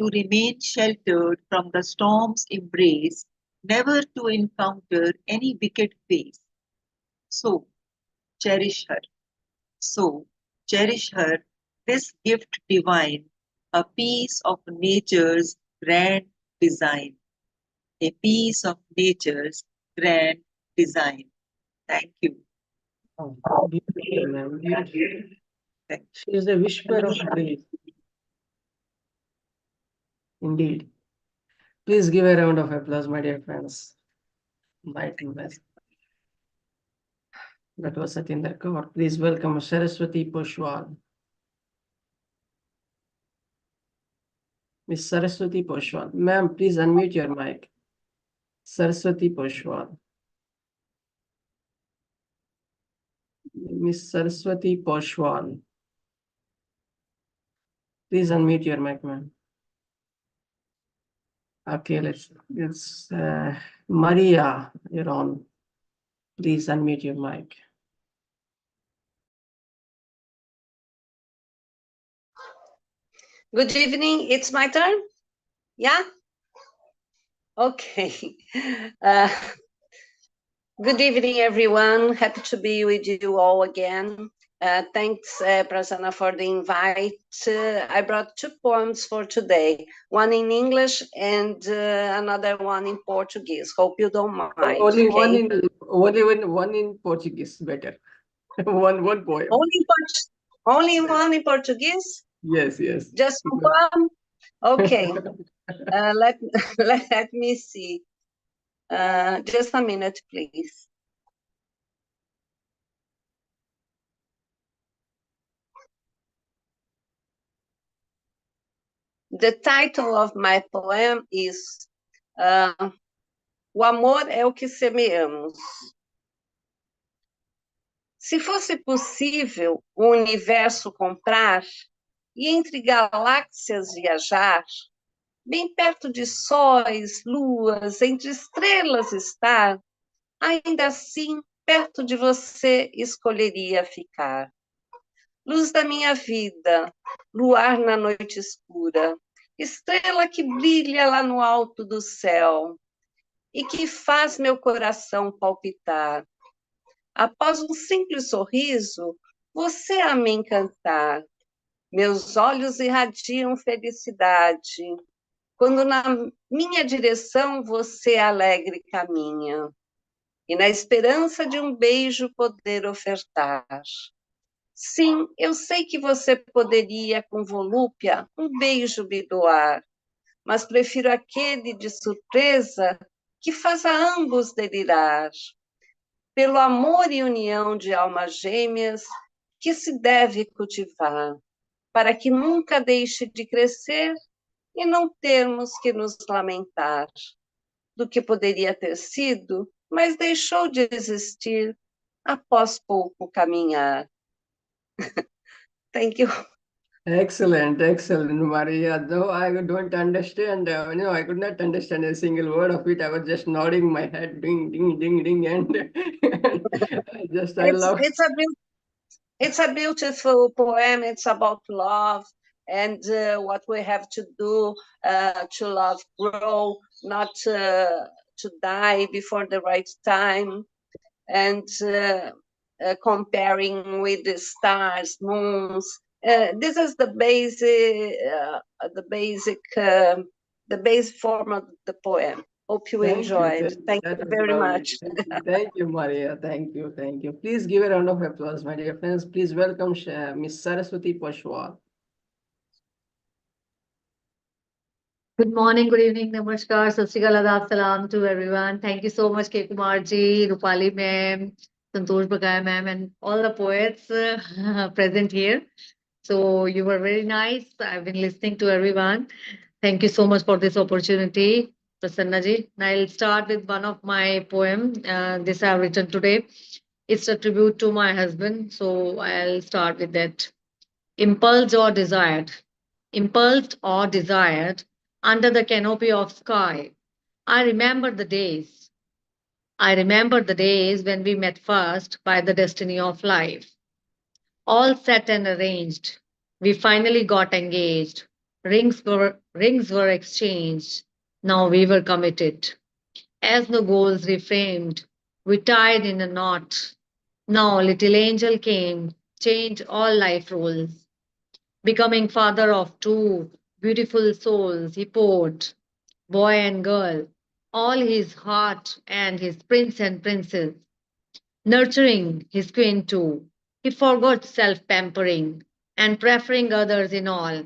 To remain sheltered from the storm's embrace, never to encounter any wicked face. So, cherish her. So, cherish her, this gift divine, a piece of nature's grand design. A piece of nature's grand design. Thank you. Oh, beautiful, ma'am. Beautiful. She is a whisper of breeze. Indeed. Please give a round of applause, my dear friends. Might invest. That was Satinder Kaur. Please welcome Saraswati Poswal. Miss Saraswati Poswal. Ma'am, please unmute your mic. Saraswati Poswal. Miss Saraswati Poswal. Please unmute your mic, ma'am. Okay, let's Maria, you're on. Please unmute your mic. Good evening. It's my turn? Yeah? Okay. Uh, good evening, everyone. Happy to be with you all again. Thanks, Prasanna, for the invite. I brought two poems for today, one in English and another one in Portuguese. Hope you don't mind. Only one Okay? in one in Portuguese, better. one poem. Only one in Portuguese? Yes, yes. Just one? Okay. Let me see. Just a minute, please. The title of my poem is O Amor é o que semeamos. Se fosse possível o universo comprar e entre galáxias viajar, bem perto de sóis, luas, entre estrelas estar, ainda assim, perto de você escolheria ficar. Luz da minha vida, luar na noite escura, estrela que brilha lá no alto do céu e que faz meu coração palpitar. Após um simples sorriso, você a me encantar. Meus olhos irradiam felicidade, quando na minha direção você alegre caminha, e na esperança de um beijo poder ofertar. Sim, eu sei que você poderia, com volúpia, um beijo me doar, mas prefiro aquele de surpresa que faz a ambos delirar. Pelo amor e união de almas gêmeas que se deve cultivar, para que nunca deixe de crescer e não termos que nos lamentar do que poderia ter sido, mas deixou de existir após pouco caminhar. Thank you. Excellent, Maria. Though I don't understand, I could not understand a single word of it. I was just nodding my head, ding, ding, ding, ding, and I love. It's a beautiful poem. It's about love and what we have to do to love grow, not to die before the right time, and comparing with the stars, moons. This is the base form of the poem. Hope you enjoyed. Thank you very much. Thank you, Maria. Thank you. Please give a round of applause, my dear friends. Please welcome Miss Saraswati Poswal. Good morning, good evening, namaskar, sat sri akal, adab, salam to everyone. Thank you so much, K. Kumar ji, Rupali ma'am, Santosh Bakaya ma'am, and all the poets present here. So you were very nice. I've been listening to everyone. Thank you so much for this opportunity, Prasanna ji. Now I'll start with one of my poem. This I have written today. It's a tribute to my husband. So I'll start with that. Impulsed or desired. Impulsed or desired, under the canopy of sky. I remember the days. I remember the days when we met first by the destiny of life. All set and arranged. We finally got engaged. Rings were exchanged. Now we were committed. As no goals reframed, we tied in a knot. Now little angel came, changed all life rules. Becoming father of two beautiful souls, he poured, boy and girl, all his heart and his prince and princess, nurturing his queen too. He forgot self-pampering and preferring others in all.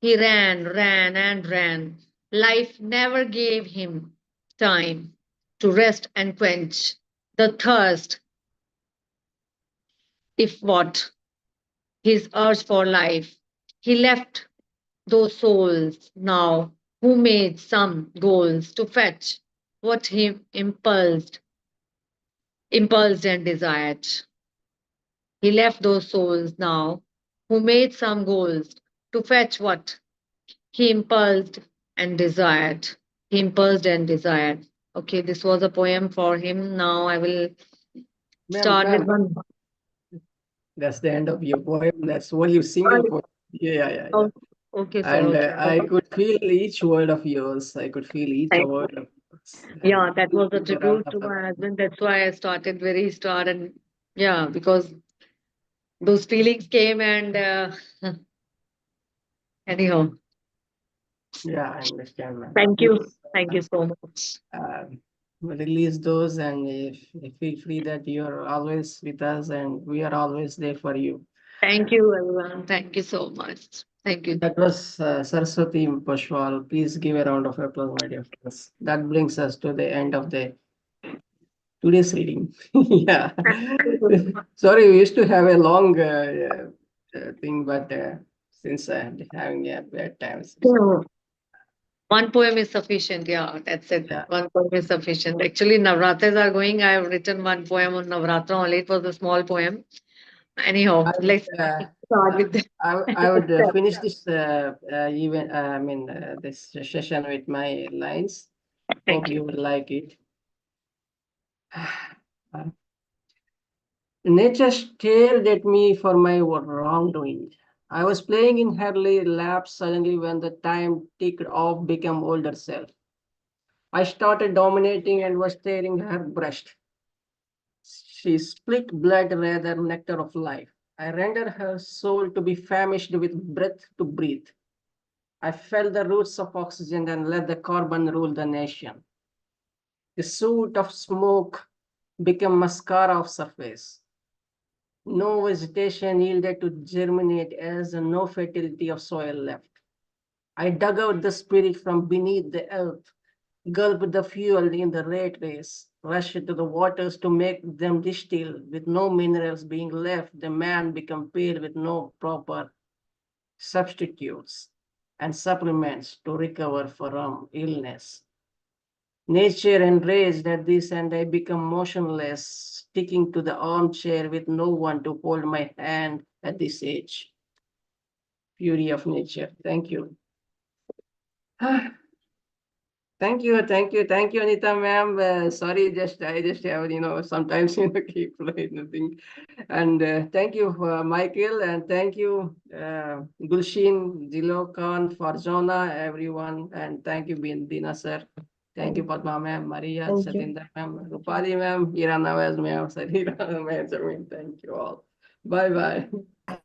He ran and ran. Life never gave him time to rest and quench the thirst, if what, his urge for life. He left those souls now who made some goals to fetch what he impulsed and desired. He left those souls now who made some goals to fetch what he impulsed and desired. He impulsed and desired. Okay, this was a poem for him. Now I will start with one. That's the end of your poem. That's all you single poem. Yeah. Okay, sir. And Okay. I could feel each word of yours. I could feel each Thank word you. of yours. Yeah, And that please was a give a round tribute of to my applause. husband. That's why I started very start and yeah, because those feelings came and anyhow, Yeah, I understand, ma'am. thank you. Please Thank you so much. release those, and if feel free that you're always with us and we are always there for you. Thank you, everyone. Thank you so much. Thank you. That was Saraswati Poswal. Please give a round of applause, my dear friends. That brings us to the end of the today's reading. Yeah. Sorry, we used to have a long thing, but since I'm having a bad times. No, one poem is sufficient. Yeah, that's it. Yeah. One poem is sufficient. Actually, Navratras are going. I have written one poem on Navratra only. It was a small poem. Anyhow, let's start with I would finish this this session with my lines. Hope you will like it. Nature stared at me for my wrongdoing. I was playing in her lap suddenly when the time ticked off became older self. I started dominating and was tearing her breast. She split blood rather nectar of life. I rendered her soul to be famished with breath to breathe. I felt the roots of oxygen and let the carbon rule the nation. The suit of smoke became mascara of surface. No vegetation yielded to germinate as no fertility of soil left. I dug out the spirit from beneath the earth, gulped the fuel in the rat race, rushed to the waters to make them distill. With no minerals being left, the man became pale with no proper substitutes and supplements to recover from illness. Nature enraged at this, and I become motionless, sticking to the armchair with no one to hold my hand at this age. Fury of nature. Thank you. Thank you, Anita ma'am. Sorry, I just have sometimes keep nothing. And thank you, Michael, and thank you, Gulshin, Jilo Khan, Farzona, everyone, and thank you, Deena sir. Thank you, Padma ma'am, Maria, Thank you. Satinder ma'am, Rupali ma'am, Heera Nawaz ma'am, Sreedharan ma'am. Thank you all. Bye bye.